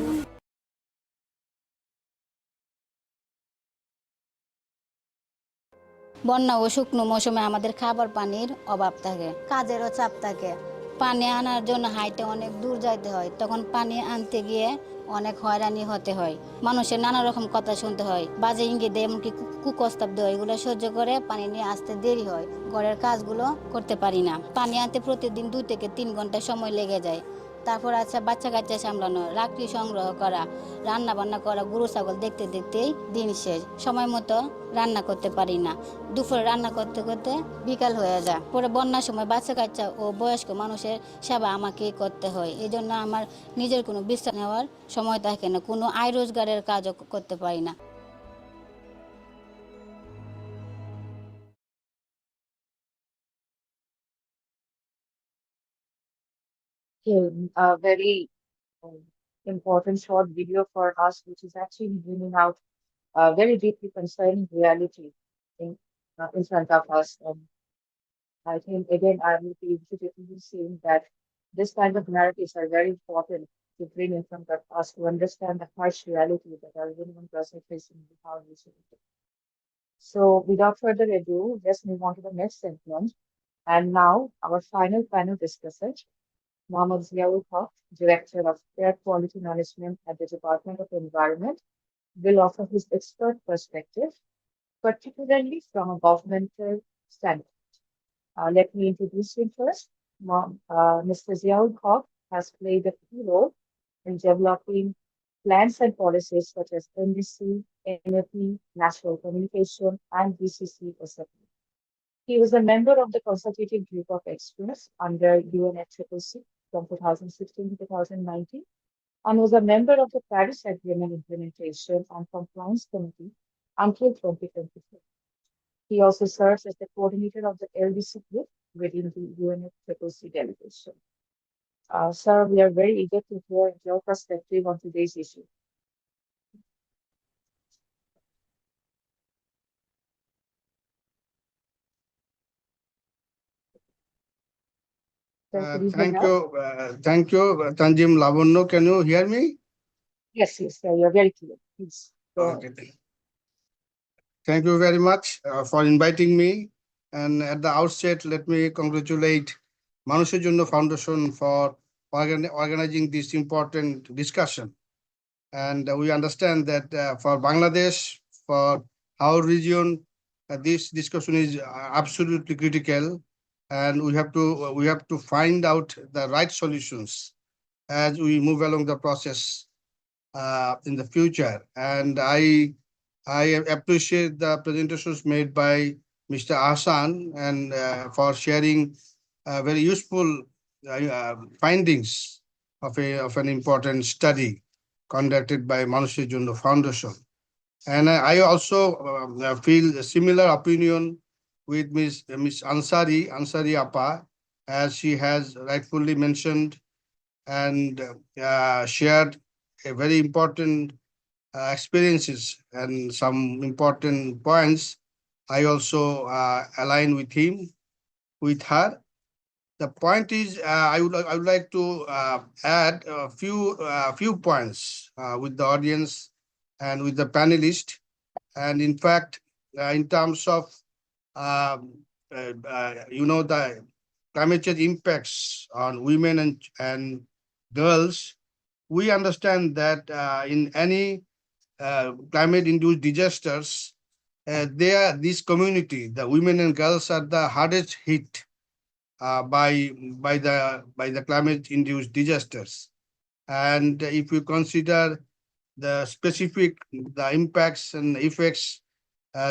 বন্যা ও শুকনো মৌসুমে আমাদের খাবার পানির অভাব থাকে, কাজেরও চাপ থাকে। পানি আনার জন্য হাইটে অনেক দূর যাইতে হয়, তখন পানি আনতে গিয়ে অনেক হয়রানি হতে হয়। মানুষের নানা রকম কথা শুনতে হয়, বাজে ইঙ্গিত দেয়, এমনকি কুপ্রস্তাব দেয়। এগুলো সহ্য করে পানি নিয়ে আসতে দেরি হয়, ঘরের কাজগুলো করতে পারি না। পানি আনতে প্রতিদিন 2 থেকে 3 ঘন্টা সময় লেগে যায়। তারপর আছে বাচ্চা কাচ্চা সামলানো, রাখি সংগ্রহ করা, রান্না বান্না করা, গরু ছাগল দেখতে দেখতেই দিন শেষ। সময় মতো রান্না করতে পারি না, দুপুরে রান্না করতে করতে বিকাল হয়ে যায়। পরে বন্যার সময় বাচ্চা কাচ্চা ও বয়স্ক মানুষের সেবা আমাকেই করতে হয়। এই জন্য আমার নিজের কোনো বিশ্রাম নেওয়ার সময় থাকে না, কোনো আয় রোজগারের কাজও করতে পারি না। A very um, important short video for us, which is actually bringing out a very deeply concerning reality in front of us. And I think, again, I will be repeatedly saying that this kind of narratives are very important to bring in front of us to understand the harsh reality that our women girls are facing in our region. So, without further ado, let's move on to the next segment. And now, our final panel discussion, Mohammad Ziaul Haq, Director of Air Quality Management at the Department of Environment, will offer his expert perspective, particularly from a governmental standpoint. Let me introduce him first. Mr. Ziaul Haq has played a key role in developing plans and policies such as NDC, NFP, National Communication, and BCC-SFP. He was a member of the consultative group of experts under UNFCCC from 2016 to 2019 and was a member of the Paris Agreement Implementation and Compliance Committee until 2024. He also serves as the coordinator of the LDC group within the UNFCCC delegation. Sir, we are very eager to hear your perspective on today's issue. Sir, could you hear Thank us? you, Tanjim Lavonno. Can you hear me? Yes, sir, you're very clear. Please go ahead. Okay. Thank you very much for inviting me. And at the outset, let me congratulate Manusher Jonno Foundation for organizing this important discussion. And we understand that for Bangladesh, for our region, this discussion is absolutely critical, and we have to find out the right solutions as we move along the process in the future. And I appreciate the presentations made by Mr. Ahsan and for sharing very useful findings of an important study conducted by Manush Jonno Foundation. And I also feel a similar opinion with Miss Ansari Appa, as she has rightfully mentioned and shared a very important experiences and some important points. I also align with her. The point is, I would like to add a few points with the audience and with the panelists. And in fact, in terms of the climate change impacts on women and girls, we understand that in any climate-induced disasters, this community, the women and girls, are the hardest hit by the climate-induced disasters. And if you consider the impacts and effects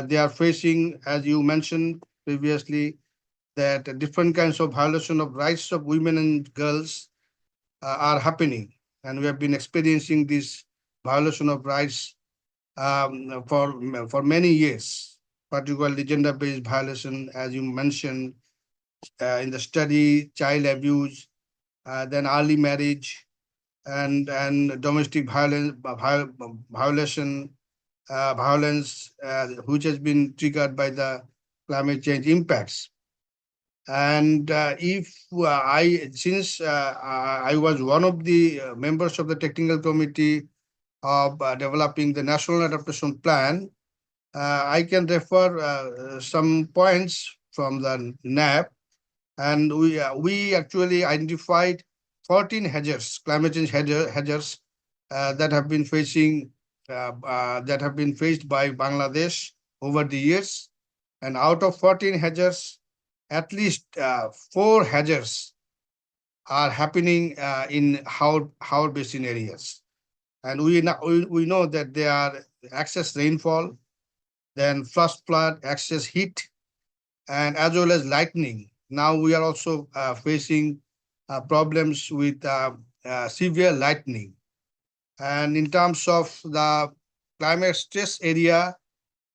they are facing, as you mentioned previously, that different kinds of violation of rights of women and girls are happening, and we have been experiencing this violation of rights for many years, particularly gender-based violation, as you mentioned in the study, child abuse, then early marriage, and domestic violence, which has been triggered by the climate change impacts. And since I was one of the members of the technical committee of developing the National Adaptation Plan, I can refer some points from the NAP, and we actually identified 14 hazards, climate change hazards that have been faced by Bangladesh over the years. And out of 14 hazards, at least 4 hazards are happening in Haor basin areas. And we know that they are excess rainfall, then flash flood, excess heat, and as well as lightning. Now we are also facing problems with severe lightning. And in terms of the climate stress area,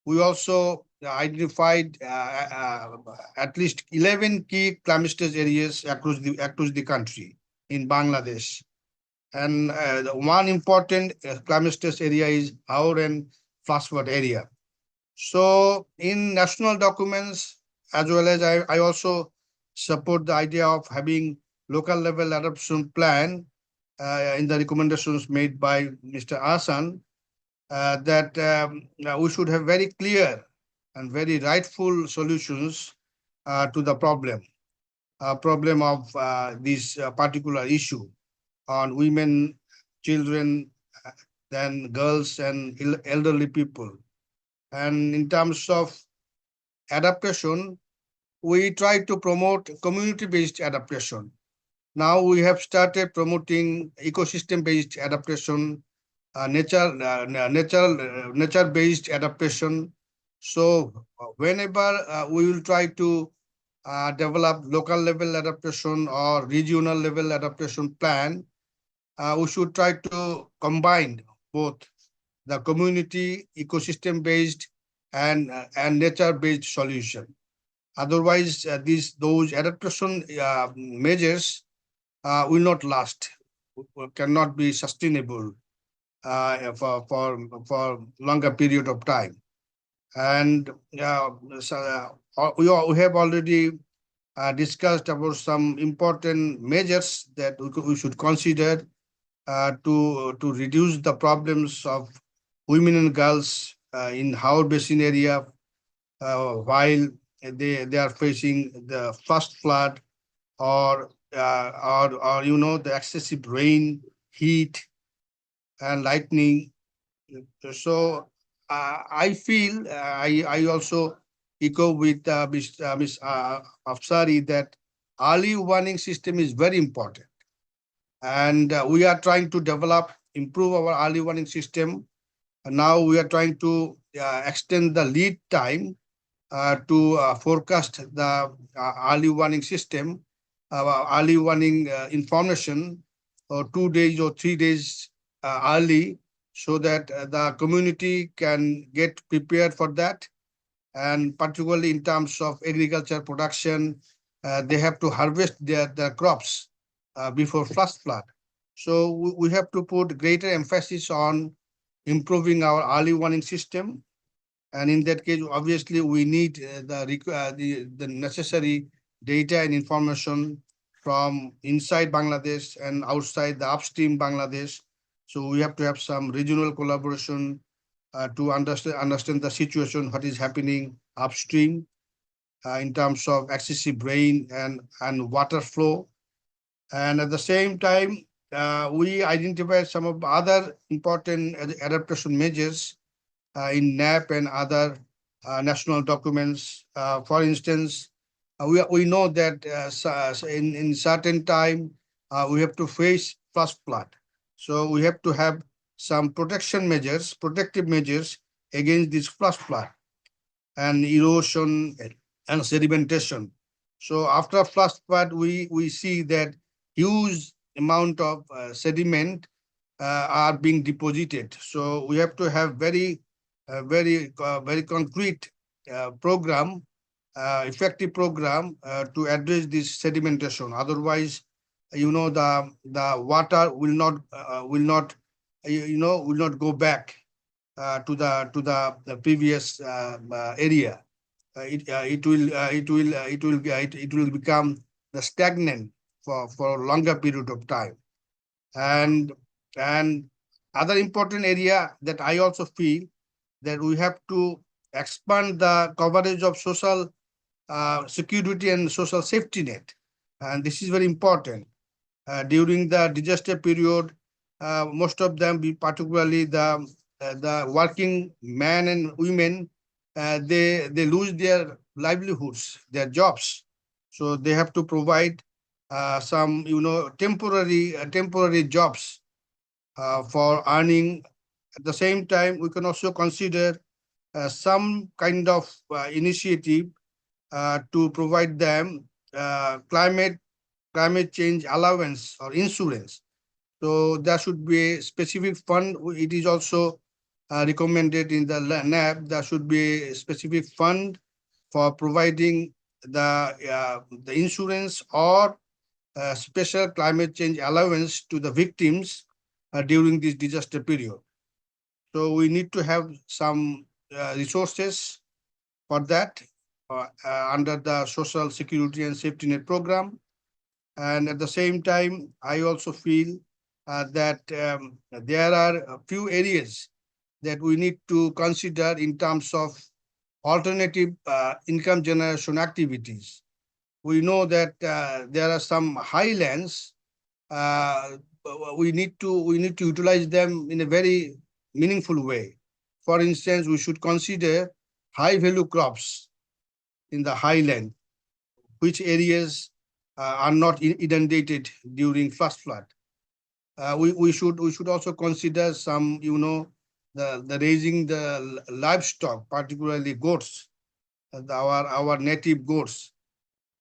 we also identified at least 11 key climate stress areas across the country, in Bangladesh. And one important climate stress area is Haor and flood area. So in national documents, as well as I also support the idea of having local level adoption plan in the recommendations made by Mr. Asan, that we should have very clear and very rightful solutions to the problem of this particular issue on women, children, then girls and elderly people. And in terms of adaptation, we try to promote community-based adaptation. Now we have started promoting ecosystem-based adaptation, nature-based adaptation. So whenever we will try to develop local level adaptation or regional level adaptation plan, we should try to combine both the community, ecosystem-based, and nature-based solution. Otherwise, those adaptation measures will not last, cannot be sustainable for longer period of time. And we have already discussed about some important measures that we should consider to reduce the problems of women and girls in Haor Basin area while they are facing the first flood or the excessive rain, heat, and lightning. So I feel I also echo with Ms. Afsari that early warning system is very important. And we are trying to improve our early warning system. And now we are trying to extend the lead time to forecast the early warning system, early warning information, or 2 days or 3 days early, so that the community can get prepared for that. And particularly in terms of agriculture production, they have to harvest their crops before first flood. So we have to put greater emphasis on improving our early warning system. And in that case, obviously, we need the necessary data and information from inside Bangladesh and outside the upstream Bangladesh. So we have to have some regional collaboration to understand the situation, what is happening upstream in terms of excessive rain and water flow. And at the same time, we identify some of other important adaptation measures in NAP and other national documents. For instance, we know that in certain time, we have to face first flood. So we have to have some protective measures against this first flood and erosion and sedimentation. So after first flood, we see that huge amount of sediment are being deposited. So we have to have very concrete program, effective program to address this sedimentation. Otherwise, the water will not go back to the previous area. It will become the stagnant for a longer period of time. And other important area that I also feel that we have to expand the coverage of social security and social safety net. And this is very important. During the disaster period, most of them, particularly the working men and women, they lose their livelihoods, their jobs. So they have to provide some temporary jobs for earning. At the same time, we can also consider some kind of initiative to provide them climate change allowance or insurance. So there should be a specific fund. It is also recommended in the NAP. There should be a specific fund for providing the insurance or special climate change allowance to the victims during this disaster period. So we need to have some resources for that under the Social Security and Safety Net program. And at the same time, I also feel that there are a few areas that we need to consider in terms of alternative income generation activities. We know that there are some highlands. We need to utilize them in a very meaningful way. For instance, we should consider high value crops in the highland, which areas are not inundated during flash flood. We should also consider some, the raising the livestock, particularly goats, our native goats,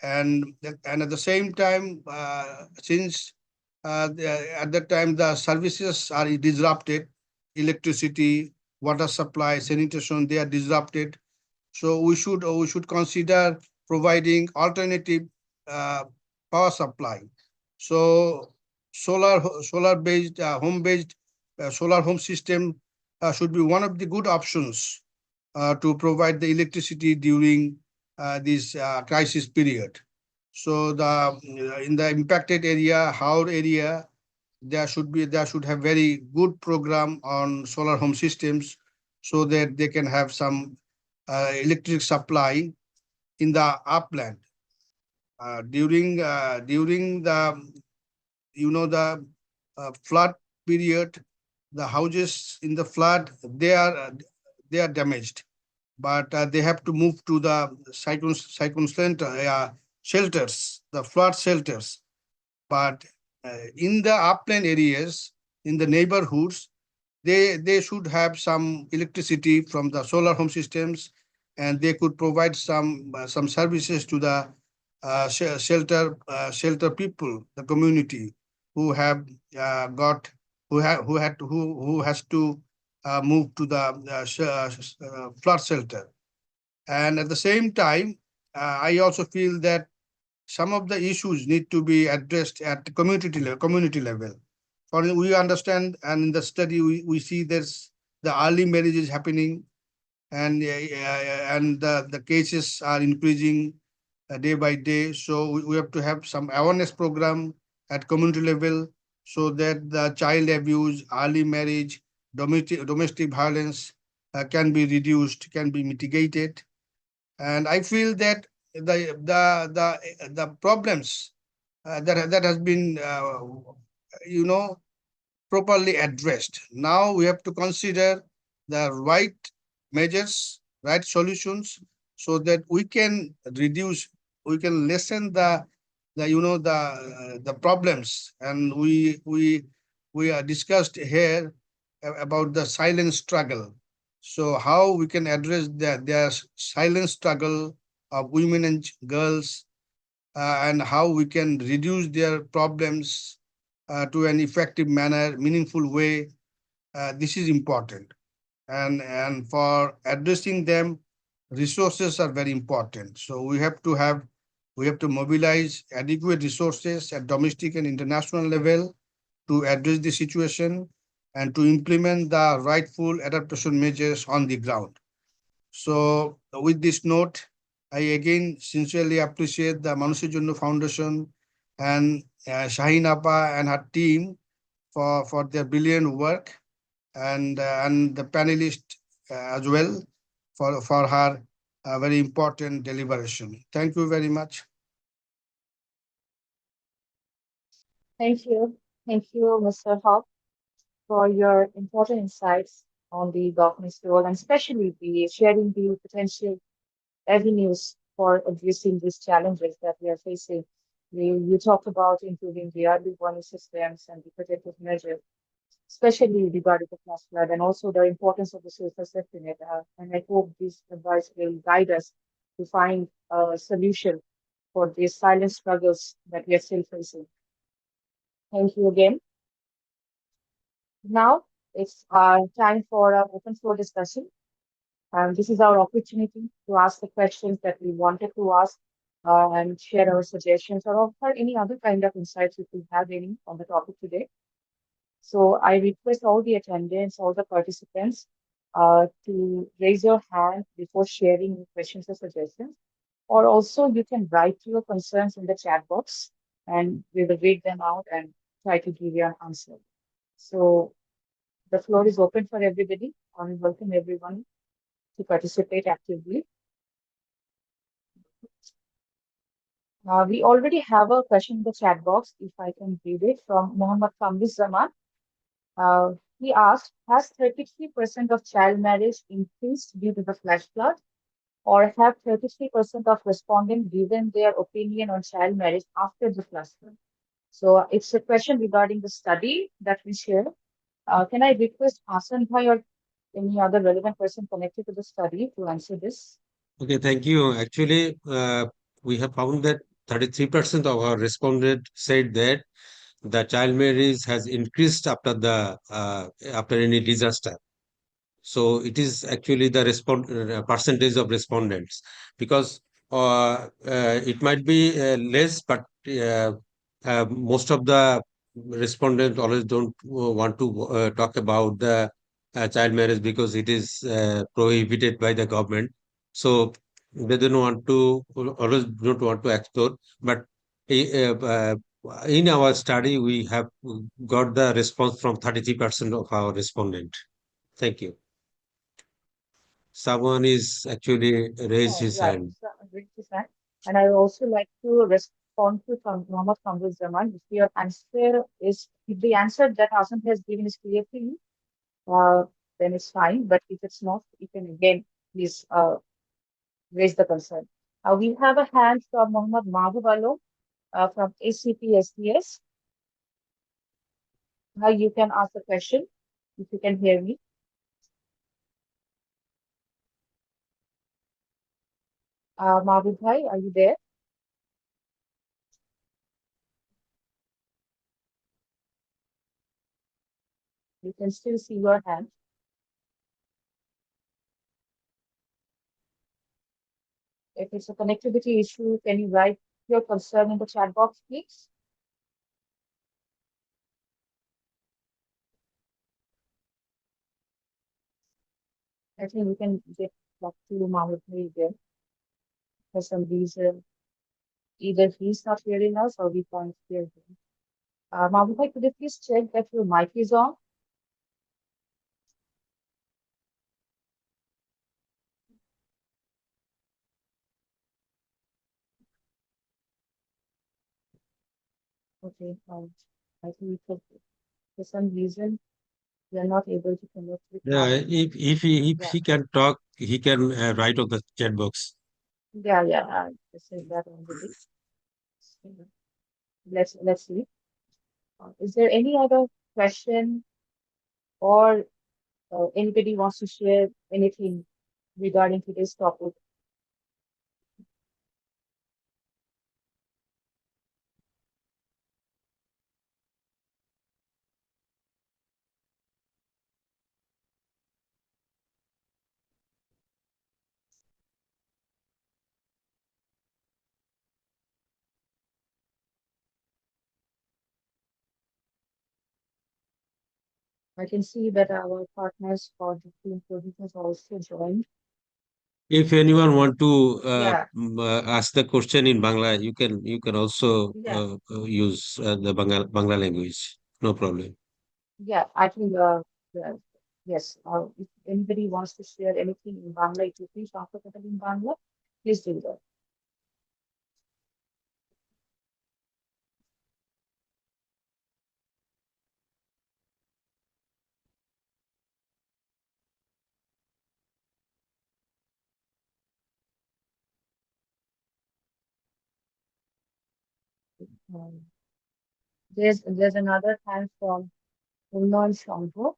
and at the same time, since at that time the services are disrupted, electricity, water supply, sanitation, they are disrupted. So we should consider providing alternative uh, power supply. So solar based home based solar home system should be one of the good options to provide the electricity during this crisis period. So in the impacted area, Haor area, there should have very good program on solar home systems so that they can have some electric supply in the upland during the flood period. The houses in the flood, they are damaged, but they have to move to the cyclone center, shelters, the flood shelters. But in the upland areas, in the neighborhoods, they should have some electricity from the solar home systems, and they could provide some services to the shelter people, the community who have got who has to move to the flood shelter. And at the same time, I also feel that some of the issues need to be addressed at the community level. For we understand, and in the study we see there's the early marriage is happening, and the cases are increasing day by day. So we have to have some awareness program at community level so that the child abuse, early marriage, domestic violence can be reduced, can be mitigated. And I feel that the problems that has been you know properly addressed. Now we have to consider the right measures, right solutions, so that we can reduce, we can lessen the problems. And we are discussed here about the silent struggle. So how we can address their silent struggle of women and girls, and how we can reduce their problems to an effective manner, meaningful way. This is important. And for addressing them, resources are very important. So we have to mobilize adequate resources at domestic and international level to address the situation and to implement the rightful adaptation measures on the ground. So with this note, I again sincerely appreciate the Manush Jonno Foundation and Shaheen Appa and her team for their brilliant work, and the panelist as well for her very important deliberation. Thank you very much. Thank you. Thank you, Mr. Hawk, for your important insights on the government's role, and especially the sharing the potential avenues for addressing these challenges that we are facing. You talked about improving the early warning systems and the protective measures, especially regarding the flash flood, and also the importance of the social safety net. And I hope this advice will guide us to find a solution for these silent struggles that we are still facing. Thank you again. Now it's time for an open floor discussion. This is our opportunity to ask the questions that we wanted to ask and share our suggestions or offer any other kind of insights if you have any on the topic today. So I request all the attendants, all the participants, to raise your hand before sharing your questions or suggestions. Or also you can write your concerns in the chat box and we will read them out and try to give you an answer. So the floor is open for everybody. I welcome everyone to participate actively. We already have a question in the chat box, if I can read it, from Muhammad Kambiz Zaman. He asked, has 33% of child marriage increased due to the flash flood, or have 33% of respondents given their opinion on child marriage after the flash flood? So it's a question regarding the study that we share. Can I request Hasan Bhai or any other relevant person connected to the study to answer this? Okay, thank you. Actually, we have found that 33% of our respondents said that the child marriage has increased after any disaster. So it is actually the percentage of respondents, because it might be less, but most of the respondents always don't want to talk about the child marriage because it is prohibited by the government. So they don't want to, always don't want to explore. But in our study, we have got the response from 33% of our respondent. Thank you. Someone is actually raised Oh, his right. hand. So, great to say. And I would also like to respond to Muhammad Kamrul Zaman. If your answer is, if the answer that Hasan has given is clear to you, then it's fine. But if it's not, you can again please raise the concern. We have a hand from Muhammad Mahbub Alam from ACPSDS. Now you can ask the question if you can hear me. Mahbub Bhai, are you there? You can still see your hand. If it's a connectivity issue, can you write your concern in the chat box, please? I think we can get back to Mahmoud again. For some reason, either he's not hearing us or we can't hear him. Mahmoud, could you please check that your mic is on? Okay, I think for some reason we are not able to connect with Yeah, Mahmoud. if he can talk, he can write on the chat box. Yeah, I said that already. Let's see. Is there any other question or anybody wants to share anything regarding today's topic? I can see that our partners for the film producers also joined. If anyone want to Yeah, ask the question in Bangla, you can also yeah, use the Bangla language. No problem. yeah. I think yeah, yes. If anybody wants to share anything in Bangla, if you feel comfortable in Bangla, please do that. Um, there's another hand from Unknown Shambhu.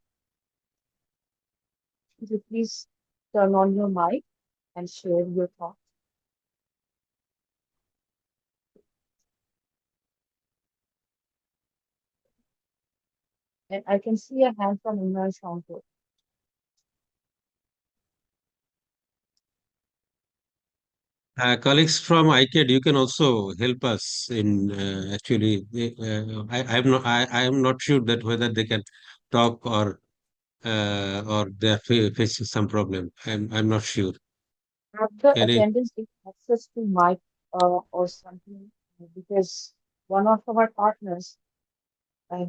Could you please turn on your mic and share your thoughts? And I can see a hand from Unknown Shambhu. Colleagues from ICCCAD, you can also help us in actually. I am not sure that whether they can talk or they are facing some problem. I'm not sure. Have the Any? attendants get access to mic or something? Because one of our partners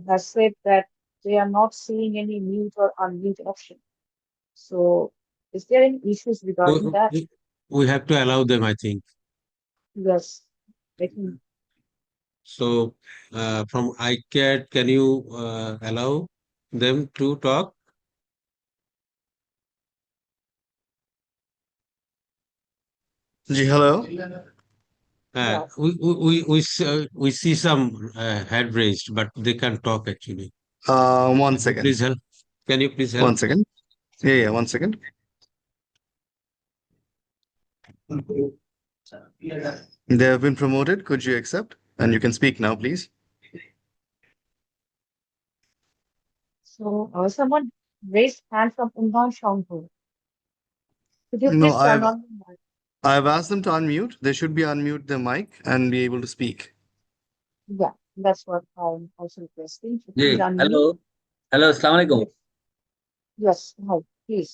has said that they are not seeing any mute or unmute option. So, is there any issues regarding that? We have to allow them, I think. Yes, I think So, from ICCCAD, can you allow them to talk? Hello. yes. We see some hand raised, but they can't talk actually. One Can you second. please help? Can you please help? One second. Yeah, 1 second. They have been promoted. Could you accept? And you can speak now, please. So, someone raised hand from Undan Shanghu. Could you No, please turn on the mic? I've asked them to unmute. They should be unmute their mic and be able to speak. Yeah, that's what I'm also requesting. So G please hello unmute. Hello আসসালামু আলাইকুম Yes, yes, hi, please.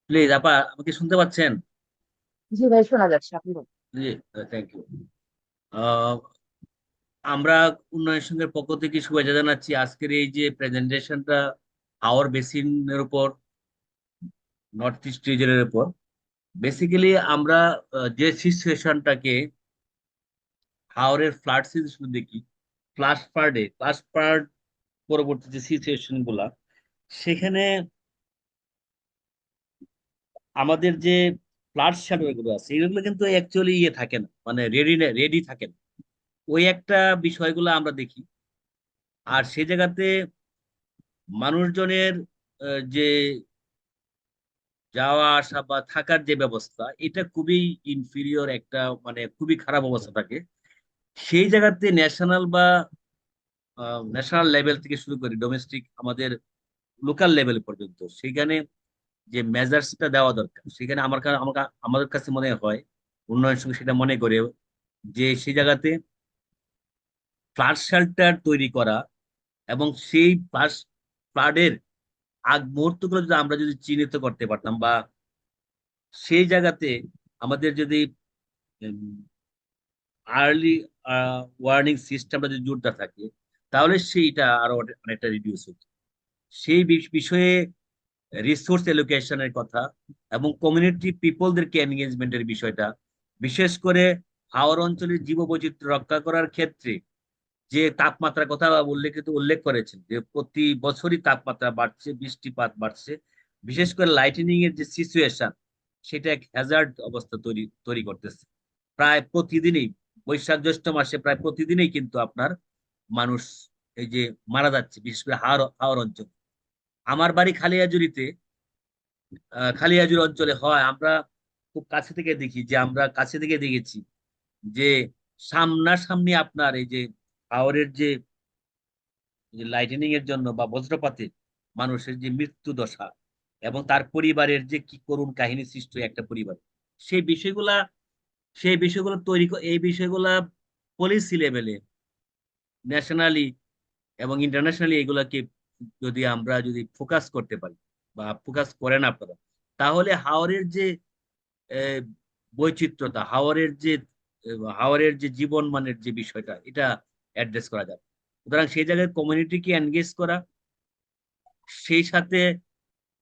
Please আপা আমাকে শুনতে পাচ্ছেন জি ভাই শোনা যাচ্ছে আপনি বলুন। জি থ্যাংক ইউ আমরা উন্নয়ন সংঘের পক্ষ থেকে শুভেচ্ছা জানাচ্ছি আজকের এই যে প্রেজেন্টেশনটা হাওর বেসিনের উপর নর্থ ইস্ট রিজনের উপর বেসিক্যালি আমরা যে সিচুয়েশনটাকে হাওরের ফ্লাড সিচুয়েশন দেখি ফ্লাশ ফ্লাড পরবর্তী যে সিচুয়েশন গুলা সেখানে আমাদের যে ফ্লাড শ্যাডো গুলো আছে এগুলো কিন্তু অ্যাকচুয়ালি ইয়ে থাকে না মানে রেডি থাকে না ওই একটা বিষয়গুলো আমরা দেখি আর সেই জায়গাতে মানুষজনের যে যাওয়া আসা বা থাকার যে ব্যবস্থা এটা খুবই ইনফিরিয়র একটা মানে খুবই খারাপ অবস্থা থাকে সেই জায়গাতে ন্যাশনাল লেভেল থেকে শুরু করে ডোমেস্টিক আমাদের লোকাল লেভেল পর্যন্ত সেখানে যে মেজার্সটা দেওয়া দরকার সেখানে আমাদের কাছে মনে হয় উন্নয়ন সঙ্গে সেটা মনে করে যে সেই জায়গাতে ফ্লাড শেল্টার তৈরি করা এবং সেই ফ্লাডের আগ মুহূর্তগুলো যদি আমরা যদি চিহ্নিত করতে পারতাম বা সেই জায়গাতে আমাদের যদি আর্লি ওয়ার্নিং সিস্টেমটা যদি জোরদার থাকে তাহলে সেইটা আরো অনেকটা রিডিউস হতো সেই বিষয়ে রিসোর্স এলোকেশনের কথা এবং কমিউনিটি পিপলদেরকে এনগেজমেন্টের বিষয়টা বিশেষ করে হাওর অঞ্চলের জীববৈচিত্র্য রক্ষা করার ক্ষেত্রে যে তাপমাত্রার কথা উল্লেখ করেছেন যে প্রতি বছরই তাপমাত্রা বাড়ছে বৃষ্টিপাত বাড়ছে বিশেষ করে লাইটেনিং এর যে সিচুয়েশন সেটা এক হ্যাজার্ড অবস্থা তৈরি করতেছে প্রায় প্রতিদিনই বৈশাখ জ্যৈষ্ঠ মাসে প্রায় প্রতিদিনই কিন্তু আপনার মানুষ এই যে মারা যাচ্ছে বিশেষ করে হাওর অঞ্চল আমার বাড়ি খালিয়াজুর অঞ্চলে হয় আমরা খুব কাছে থেকে দেখি যে আমরা কাছে থেকে দেখেছি যে সামনাসামনি আপনার এই যে হাওরের যে লাইটেনিং এর জন্য বা বজ্রপাতে মানুষের যে মৃত্যু দশা এবং তার পরিবারের যে কি করুণ কাহিনী সৃষ্টি হয় একটা পরিবার সেই বিষয়গুলা এই বিষয়গুলা পলিসি লেভেলে ন্যাশনালি এবং ইন্টারন্যাশনালি এগুলাকে যদি ফোকাস করতে পারি বা ফোকাস করেন আপনারা তাহলে হাওরের যে বৈচিত্র্যতা হাওরের যে জীবন মানের যে বিষয়টা এটা অ্যাড্রেস করা যাবে সুতরাং সেই জায়গায় কমিউনিটিকে এনগেজ করা সেই সাথে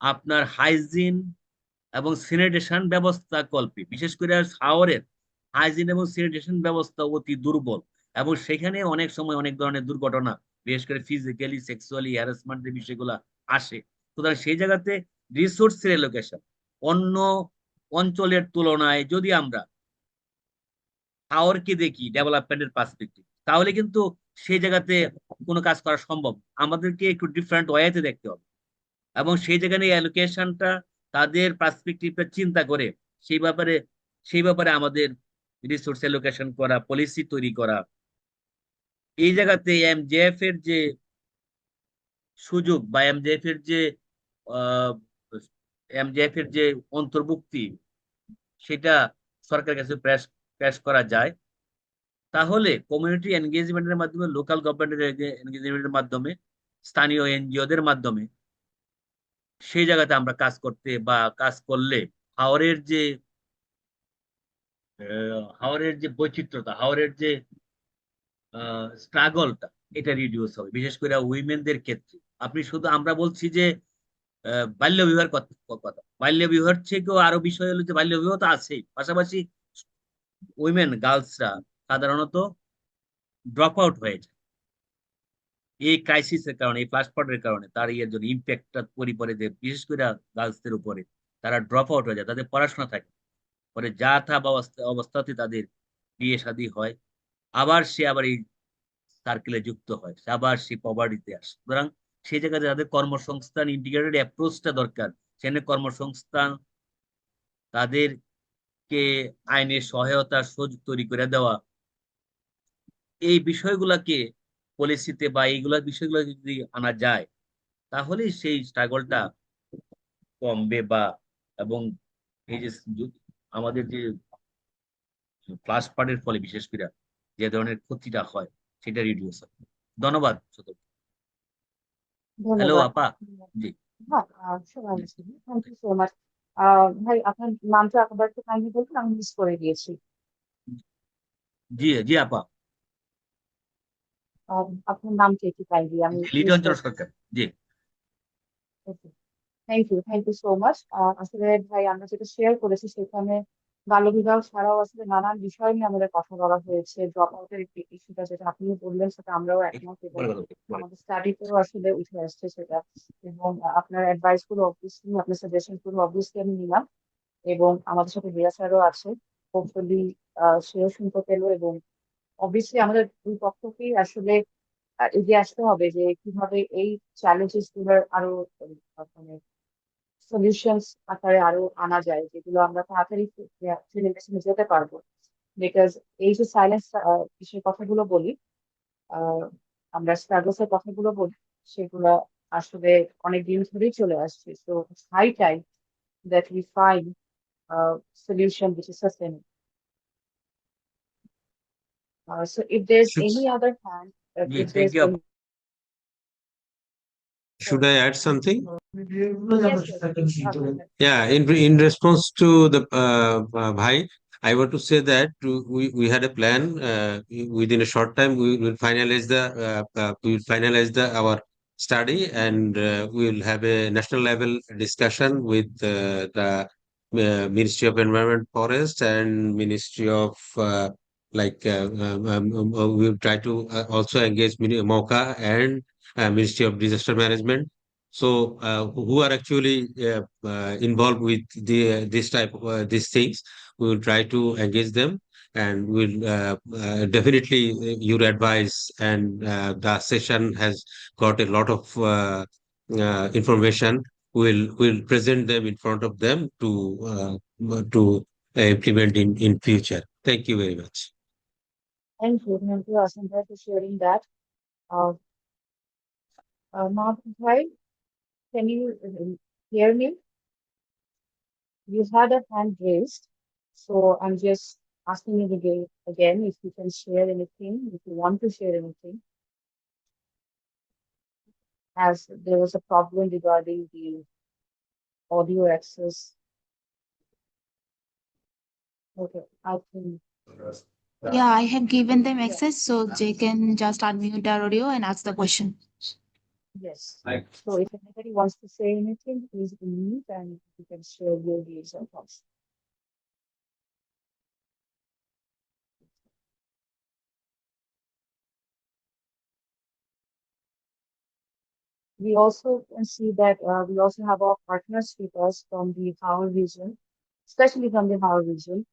আপনার হাইজিন এবং স্যানিটেশন ব্যবস্থা কল্পে বিশেষ করে হাওরের হাইজিন এবং স্যানিটেশন ব্যবস্থা অতি দুর্বল এবং সেখানে অনেক সময় অনেক ধরনের দুর্ঘটনা বিশেষ করে ফিজিক্যালি সেক্সুয়ালি হ্যারাসমেন্টের বিষয়গুলো আসে সুতরাং সেই জায়গাতে রিসোর্সের এলোকেশন অন্য অঞ্চলের তুলনায় যদি আমরা হাওরকে দেখি ডেভেলপমেন্টের পার্সপেক্টিভ তাহলে কিন্তু সেই জায়গাতে কোনো কাজ করা সম্ভব আমাদেরকে একটু ডিফারেন্ট ওয়েতে দেখতে হবে এবং সেই জায়গায় অ্যালোকেশনটা তাদের পার্সপেক্টিভটা চিন্তা করে সেই ব্যাপারে আমাদের রিসোর্স অ্যালোকেশন করা পলিসি তৈরি করা এই জায়গাতে এমজেএফ এর যে সুযোগ বা এমজেএফ এর যে অন্তর্ভুক্তি সেটা সরকারের কাছে ক্র্যাশ করা যায়, তাহলে কমিউনিটি এনগেজমেন্টের মাধ্যমে, লোকাল গভর্নমেন্টের এনগেজমেন্টের মাধ্যমে, স্থানীয় এনজিওদের মাধ্যমে সেই জায়গাতে আমরা কাজ করতে বা কাজ করলে হাওরের যে হাওরের যে বৈচিত্র্যতা, হাওরের যে স্ট্রাগলটা, এটা রিডিউস হবে, বিশেষ করে উইমেনদের ক্ষেত্রে। আপনি শুধু, আমরা বলছি যে বাল্য বিবাহের কথা, বাল্য বিবাহের থেকেও আরো বিষয় হলো যে বাল্য বিবাহ তো আছেই, পাশাপাশি উইমেন গার্লসরা সাধারণত ড্রপ আউট হয়ে যায় এই ক্রাইসিসের কারণে, এই ফ্লাশফ্লডের কারণে। তার ইয়ের জন্য ইম্প্যাক্টটা পরে যে বিশেষ করে গার্লসদের উপরে, তারা ড্রপ আউট হয়ে যায়, তাদের পড়াশোনা থাকে, পরে যা থা অবস্থাতে তাদের বিয়ে শাদী হয়, আবার এই সার্কেলে যুক্ত হয়, আবার সে পভার্টিতে আসে। সুতরাং সেই জায়গাতে তাদের কর্মসংস্থান ইন্টিগ্রেটেড অ্যাপ্রোচটা দরকার। সেখানে কর্মসংস্থান, তাদেরকে আইনের সহায়তা সুযোগ তৈরি করে দেওয়া, এই বিষয়গুলোকে পলিসিতে বা এইগুলা বিষয়গুলো যদি আনা যায়, তাহলে সেই স্ট্রাগলটা কমবে বা, এবং এই যে আমাদের যে ফ্লাশ ফ্লাডের ফলে বিশেষ করে যে ধরনের ক্ষতিটা হয়, সেটা রিডিউস হয়। ধন্যবাদ। হ্যালো ধন্যবাদ। আপা। জি হ্যাঁ, সবাই আছে। Thank you so much. ভাই, আপনার নামটা একবার একটু কাইন্ডলি বলবেন, আমি মিস করে দিয়েছি। জি জি আপা, আপনার নামটা একটু কাইন্ডলি আমি মিস লিটন করে। সরকার। জি থ্যাংক ইউ সো মাচ। আসলে ভাই, আমরা যেটা শেয়ার করেছি সেখানে বাল্যবিবাহ ছাড়াও আসলে নানান বিষয় নিয়ে আমাদের কথা বলা হয়েছে। ড্রপ আউটের ইস্যুটা যেটা আপনি বললেন, সেটা আমরাও একমত, এবং আমাদের স্টাডিতেও আসলে উঠে আসছে সেটা। এবং আপনার অ্যাডভাইস গুলো অবভিয়াসলি, আপনার সাজেশন গুলো অবভিয়াসলি আমি নিলাম, এবং আমাদের সাথে রিয়া স্যারও আছে। হোপফুলি সেও শুনতে পেলো, এবং অবভিয়াসলি আমাদের দুই পক্ষকেই আসলে এগিয়ে আসতে হবে যে কিভাবে এই চ্যালেঞ্জেস গুলোর আরো মানে সলিউশনস আকারে আরো আনা যায়, যেগুলো আমরা তাড়াতাড়ি জেনারেশনে যেতে পারবো। বিকজ এই যে সাইলেন্স বিষয়ের কথাগুলো বলি, আহ আমরা স্ট্রাগলস এর কথাগুলো বলি, সেগুলো আসলে অনেক দিন ধরেই চলে আসছে। So high time that we find solution which is sustainable. So if there's Should, any other hand, জি, if thank there's you. any, should I add something? yes, Yeah, in response to the Bhai, I want to say that we had a plan. Within a short time, we will finalize our study, and we will have a national level discussion with the Ministry of Environment, Forest, and Ministry of we will try to also engage MOCA and Ministry of Disaster Management, so who are actually involved with this type of these things. We will try to engage them, and we'll definitely your advice, and the session has got a lot of information. We'll present them in front of them to implement in future. Thank you very much. thank you, Asantha, for sharing that. Uh, now, Bhai, can you hear me? You had a hand raised, so I'm just asking you again if you can share anything, if you want to share anything, as there was a problem regarding the audio access. Okay, I think. Yeah, I have given them access, so they can just unmute their audio and ask the question. Yes. So if anybody wants to say anything, please unmute and you can share your views and thoughts. We also can see that we also have our partners with us from the Haor region, especially from the Haor region.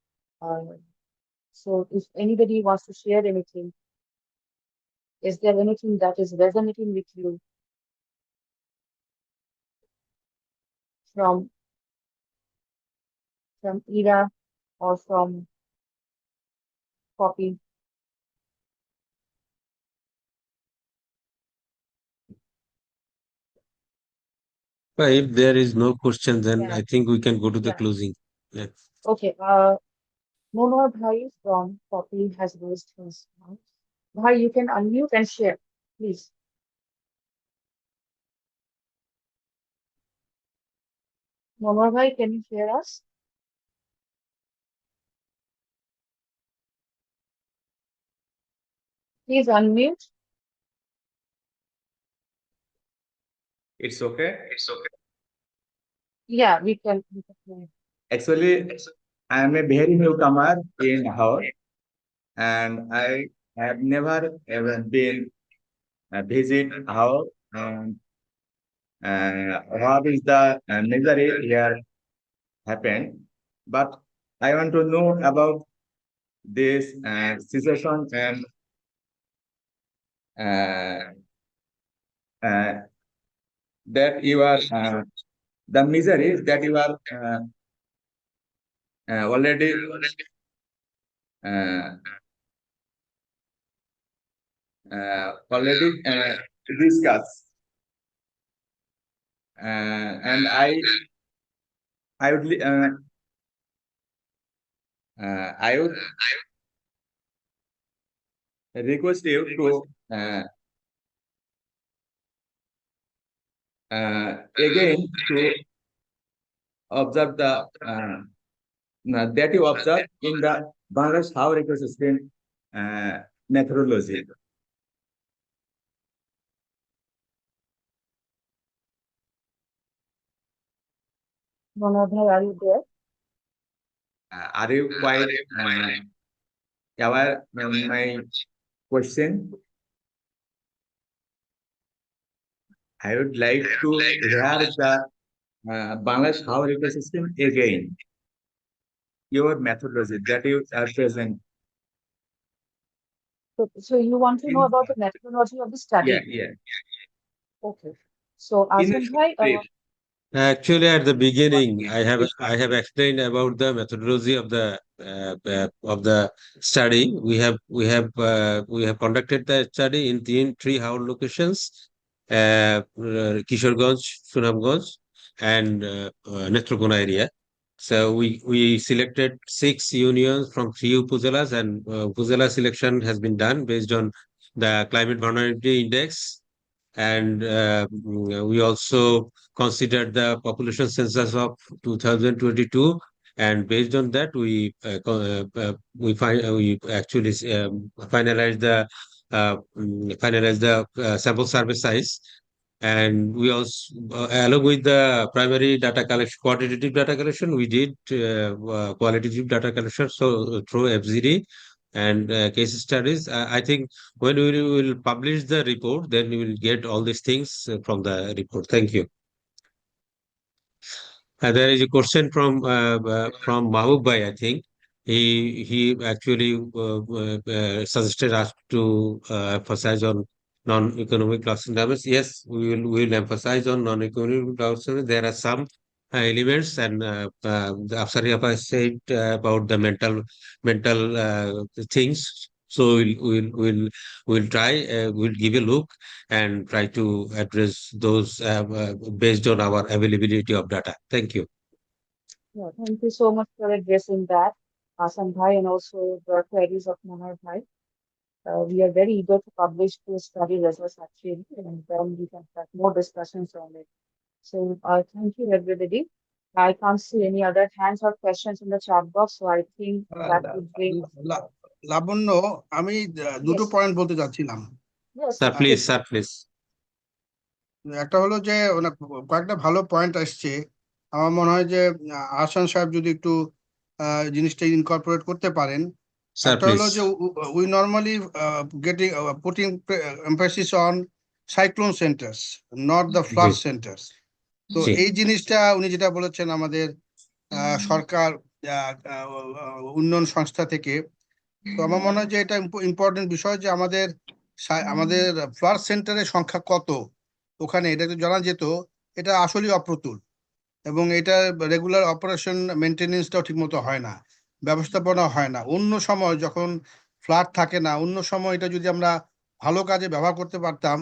So if anybody wants to share anything, is there anything that is resonating with you from Ira or from Poppy? If there is no question, then Yeah. I think we can go to the Yeah. closing. Yeah. Okay. Monohar Bhai from Poppy has raised his hand. Bhai, you can unmute and share, please. Monohar Bhai, can you hear us? Please unmute. It's okay. Yeah, we can hear. Actually, I am a very newcomer in Haor, and I have never ever been visit Haor. And what is the misery here happened? But I want to know about this situation and uh, uh, that you are the misery that you are already uh, discussed. And I would I would request you to again to observe the that you observe in the Bangladesh Haor ecosystem methodology. Monohar Bhai, are you there? Are you quite aware of my question? I would like to hear the Bangladesh Haor ecosystem again. Your methodology that you are present. So you want to know about the methodology of the study? Yeah. Okay. So, In a Azam Bhai, brief. Actually, at the beginning, I have explained about the methodology of the study. We have conducted the study in three Haor locations, Kishoreganj, Sunamganj, and Netrokona area. So we selected 6 unions from 3 upazilas, and upazila selection has been done based on the climate vulnerability index, and we also considered the population census of 2022, and based on that we actually finalized the sample survey size. And we also along with the primary data collection, quantitative data collection, we did qualitative data collection so through FZD and case studies. I think when we will publish the report, then we will get all these things from the report. Thank you. There is a question from Mahbub Bhai, I think. He actually suggested us to emphasize on non-economic loss and damage. Yes, we will emphasize on non-economic loss and damage. There are some elements, and the Afsari said about the mental things. So we'll try, we'll give a look and try to address those based on our availability of data. Thank you. yeah, thank you so much for addressing that, Azam Bhai, and also the queries of Monohar Bhai. We are very eager to publish the study results actually, and then we can have more discussions on it. So, thank you, everybody. I can't see any other hands or questions in the chat box, so I think that would bring. লাবণ্য, আমি দুটো Yes. Point বলতে চাচ্ছিলাম। Yes, Sir, please. একটা হলো যে কয়েকটা ভালো point আসছে। আমার মনে হয় যে আহসান সাহেব যদি একটু জিনিসটা ইনকর্পোরেট করতে পারেন। Sir, একটা হলো যে please. we normally putting emphasis on cyclone centers, not the flood G, centers. তো জি। এই জিনিসটা উনি যেটা বলেছেন আমাদের সরকার উন্নয়ন সংস্থা থেকে, তো আমার মনে হয় যে এটা ইম্পর্টেন্ট বিষয় যে আমাদের ফ্লাড সেন্টারের সংখ্যা কত ওখানে, এটা যদি জানা যেত, এটা আসলেই অপ্রতুল, এবং এটা রেগুলার অপারেশন মেনটেনেন্সটাও ঠিকমতো হয় না, ব্যবস্থাপনা হয় না। অন্য সময় যখন ফ্লাড থাকে না, অন্য সময় এটা যদি আমরা ভালো কাজে ব্যবহার করতে পারতাম।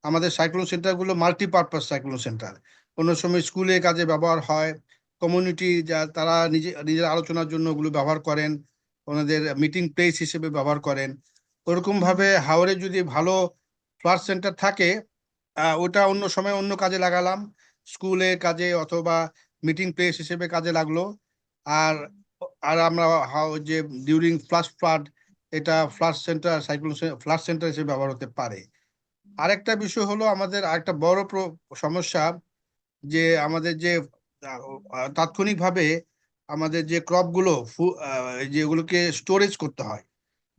আমাদের সাইক্লোন সেন্টারগুলো মাল্টিপারপাস সাইক্লোন সেন্টার, কোনো সময় স্কুলে কাজে ব্যবহার হয়, কমিউনিটি তারা নিজের আলোচনার জন্য ওগুলো ব্যবহার করেন, ওনাদের মিটিং প্লেস হিসেবে ব্যবহার করেন। ওরকম ভাবে হাওরে যদি ভালো ফ্লাড সেন্টার থাকে, ওটা অন্য সময় অন্য কাজে লাগালাম, স্কুলের কাজে অথবা মিটিং প্লেস হিসেবে কাজে লাগলো। আর আর আমরা যে ডিউরিং ফ্লাড এটা flood centre cyclone flood centre হিসেবে ব্যবহার হতে পারে। আরেকটা বিষয় হলো আমাদের আরেকটা বড় সমস্যা, যে আমাদের যে তাৎক্ষণিকভাবে আমাদের যে ক্রপগুলো যেগুলোকে স্টোরেজ করতে হয়,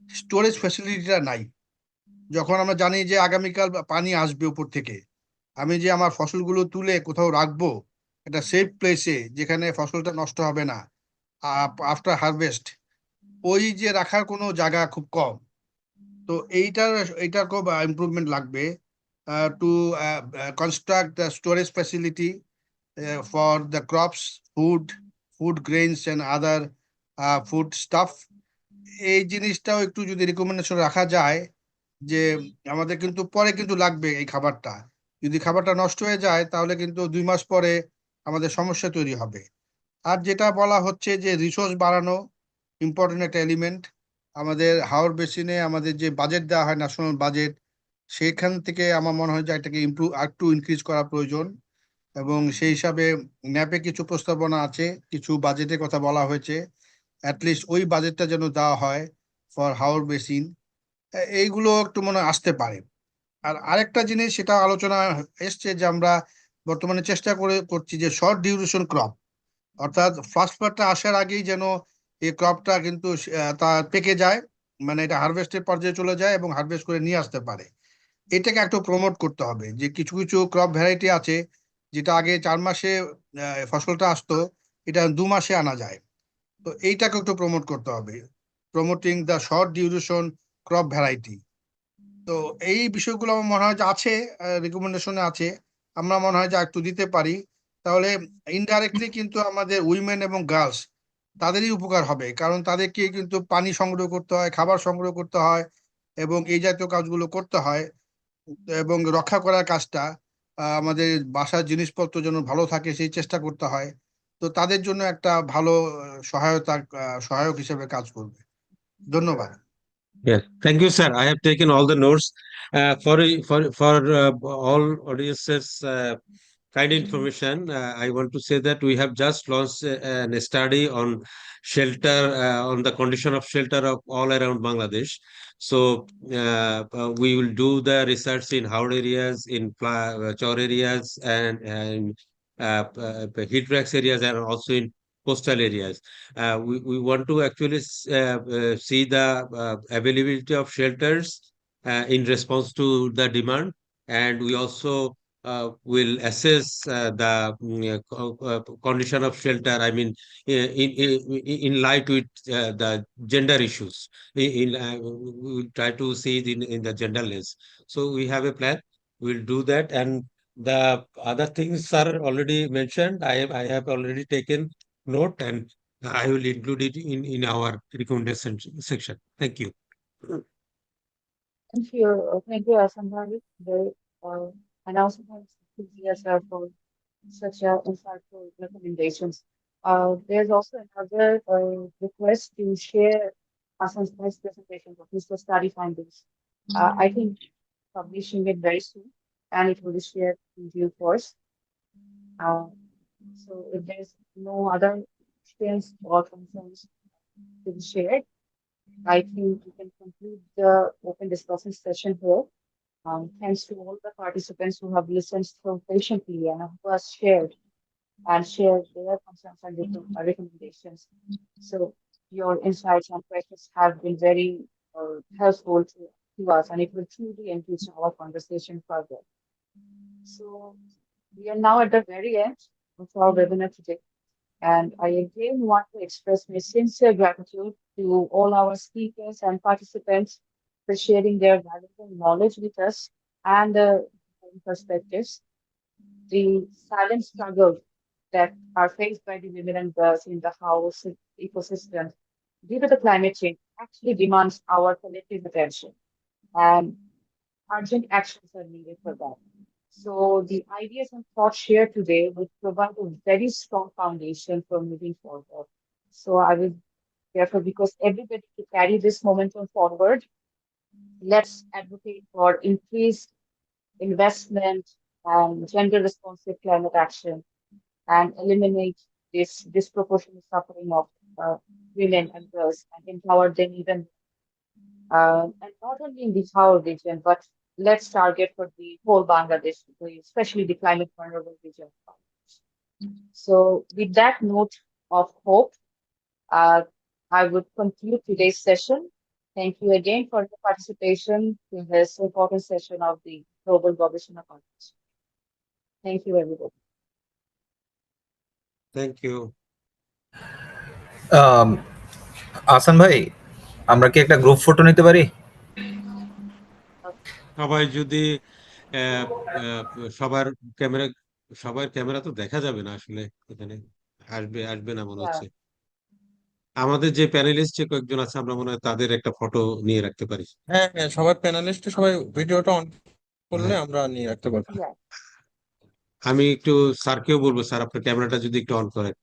স্টোরেজ ফ্যাসিলিটিটা নাই। যখন আমরা জানি যে আগামীকাল পানি আসবে উপর থেকে, আমি যে আমার ফসলগুলো তুলে কোথাও রাখবো একটা সেফ প্লেসে যেখানে ফসলটা নষ্ট হবে না আফটার হারভেস্ট, ওই যে রাখার কোনো জায়গা খুব কম। তো এইটার খুব ইমপ্রুভমেন্ট লাগবে two construct the storage facility for the crops, food grains and other food stuff. এই জিনিসটাও একটু যদি রিকমেন্ডেশন রাখা যায়, যে আমাদের কিন্তু পরে কিন্তু লাগবে এই খাবারটা, যদি খাবারটা নষ্ট হয়ে যায় তাহলে কিন্তু 2 মাস পরে আমাদের সমস্যা তৈরি হবে। আর যেটা বলা হচ্ছে যে রিসোর্স বাড়ানো ইম্পর্টেন্ট একটা এলিমেন্ট। আমাদের হাওর বেসিনে আমাদের যে বাজেট দেওয়া হয় ন্যাশনাল বাজেট, সেখান থেকে আমার মনে হয় যে এটাকে একটু ইনক্রিজ করা প্রয়োজন। এবং সেই হিসাবে ন্যাপে কিছু প্রস্তাবনা আছে, কিছু বাজেটের কথা বলা হয়েছে, অ্যাটলিস্ট ওই বাজেটটা যেন দেওয়া হয় ফর হাওর বেসিন। এইগুলো একটু মনে হয় আসতে পারে। আর আরেকটা জিনিস সেটা আলোচনা এসছে যে আমরা বর্তমানে চেষ্টা করছি যে শর্ট ডিউরেশন ক্রপ, অর্থাৎ ফার্স্ট পার্টটা আসার আগেই যেন এই ক্রপটা কিন্তু তা পেকে যায়, মানে এটা হারভেস্টের পর্যায়ে চলে যায় এবং হারভেস্ট করে নিয়ে আসতে পারে। এটাকে একটু প্রমোট করতে হবে, যে কিছু কিছু ক্রপ ভ্যারাইটি আছে যেটা আগে 4 মাসে ফসলটা আসতো, এটা 2 মাসে আনা যায়। তো এইটাকে একটু প্রমোট করতে হবে, promoting the short duration crop variety. তো এই বিষয়গুলো আমার মনে হয় যে আছে, রিকমেন্ডেশনে আছে, আমরা মনে হয় যে একটু দিতে পারি, তাহলে ইনডাইরেক্টলি কিন্তু আমাদের উইমেন এবং গার্লস তাদেরই উপকার হবে, কারণ তাদেরকে কিন্তু পানি সংগ্রহ করতে হয়, খাবার সংগ্রহ করতে হয় এবং এই জাতীয় কাজগুলো করতে হয়, এবং রক্ষা করার কাজটা আমাদের বাসার জিনিসপত্র যেন ভালো থাকে সেই চেষ্টা করতে হয়। তো তাদের জন্য একটা ভালো সহায়ক হিসেবে কাজ করবে। ধন্যবাদ। Yes, thank you, sir. I have taken all the notes. For all audiences, kind information. I want to say that we have just launched a study on shelter, on the condition of shelter of all around Bangladesh. So we will do the research in Haor areas, in Chor areas, and heat racks areas, and also in coastal areas. We want to actually see the availability of shelters in response to the demand, and we also will assess the condition of shelter. I mean, in light with the gender issues. We will try to see it in the gender lens. So we have a plan. We'll do that, and the other things are already mentioned. I have already taken note, and I will include it in our recommendation section. Thank you. Thank you, Asambhari. And also thanks to CSR for such insightful recommendations. There's also another request to share Asam's presentation of his study findings. I think publishing it very soon, and it will be shared in due course. Uh, so if there's no other questions or concerns to be shared, I think we can conclude the open discussion session here. Thanks to all the participants who have listened so patiently and who have shared their concerns and recommendations. So your insights and questions have been very helpful to us, and it will truly enrich our conversation further. So we are now at the very end of our webinar today. And I again want to express my sincere gratitude to all our speakers and participants for sharing their valuable knowledge with us and perspectives. The silent struggles that are faced by the women and girls in the house ecosystem due to the climate change actually demands our collective attention, and urgent actions are needed for that. So the ideas and thoughts shared today will provide a very strong foundation for moving forward. So I will Therefore, because everybody to carry this momentum forward, let's advocate for increased investment and gender responsive climate action and eliminate this disproportionate suffering of women and girls and empower them even, and not only in the Haor region, but let's target for the whole Bangladesh, especially the climate vulnerable region. So with that note of hope, uh, I would conclude today's session. Thank you again for the participation in this important session of the Global Gobeshona Conference. Thank you, everybody. Thank you. আসান ভাই, আমরা কি একটা group photo নিতে পারি? সবাই যদি আহ, আহ, সবার camera সবার ক্যামেরা তো দেখা যাবে না আসলে এখানে আসবে না মনে হচ্ছে। আমাদের যে প্যানেলিস্ট যে কয়েকজন আছে আমরা মনে হয় তাদের একটা ফটো নিয়ে রাখতে পারি। হ্যাঁ হ্যাঁ, সবার প্যানেলিস্ট সবাই ভিডিওটা অন করলে আমরা নিয়ে রাখতে পারবো। আমি একটু স্যারকেও বলবো, স্যার আপনার ক্যামেরাটা যদি একটু অন করেন।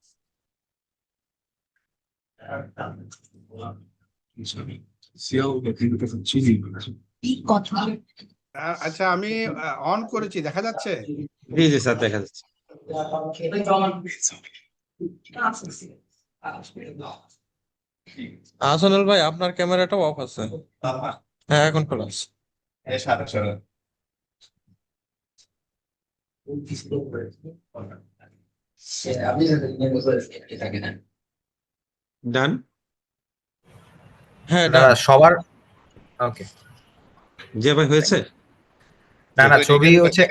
আচ্ছা, আমি অন করেছি, দেখা যাচ্ছে? জি জি স্যার, দেখা যাচ্ছে। আসল ভাই, আপনার ক্যামেরাটা অফ আছে। হ্যাঁ, এখন খোলা আছে। ডান। হ্যাঁ, না সবার ওকে। যে ভাই হয়েছে? না ছবি হচ্ছে।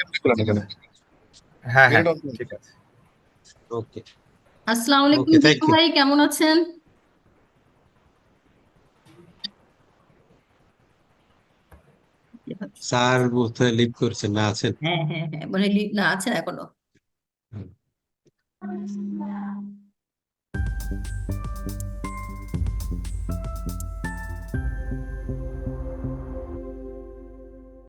হ্যাঁ হ্যাঁ, ঠিক আছে। ওকে। আসসালামু আলাইকুম জিতু ভাই, কেমন আছেন? স্যার বোধহয় লিভ করছেন, না আছেন? হ্যাঁ হ্যাঁ হ্যাঁ, মানে লিভ না আছেন এখনো।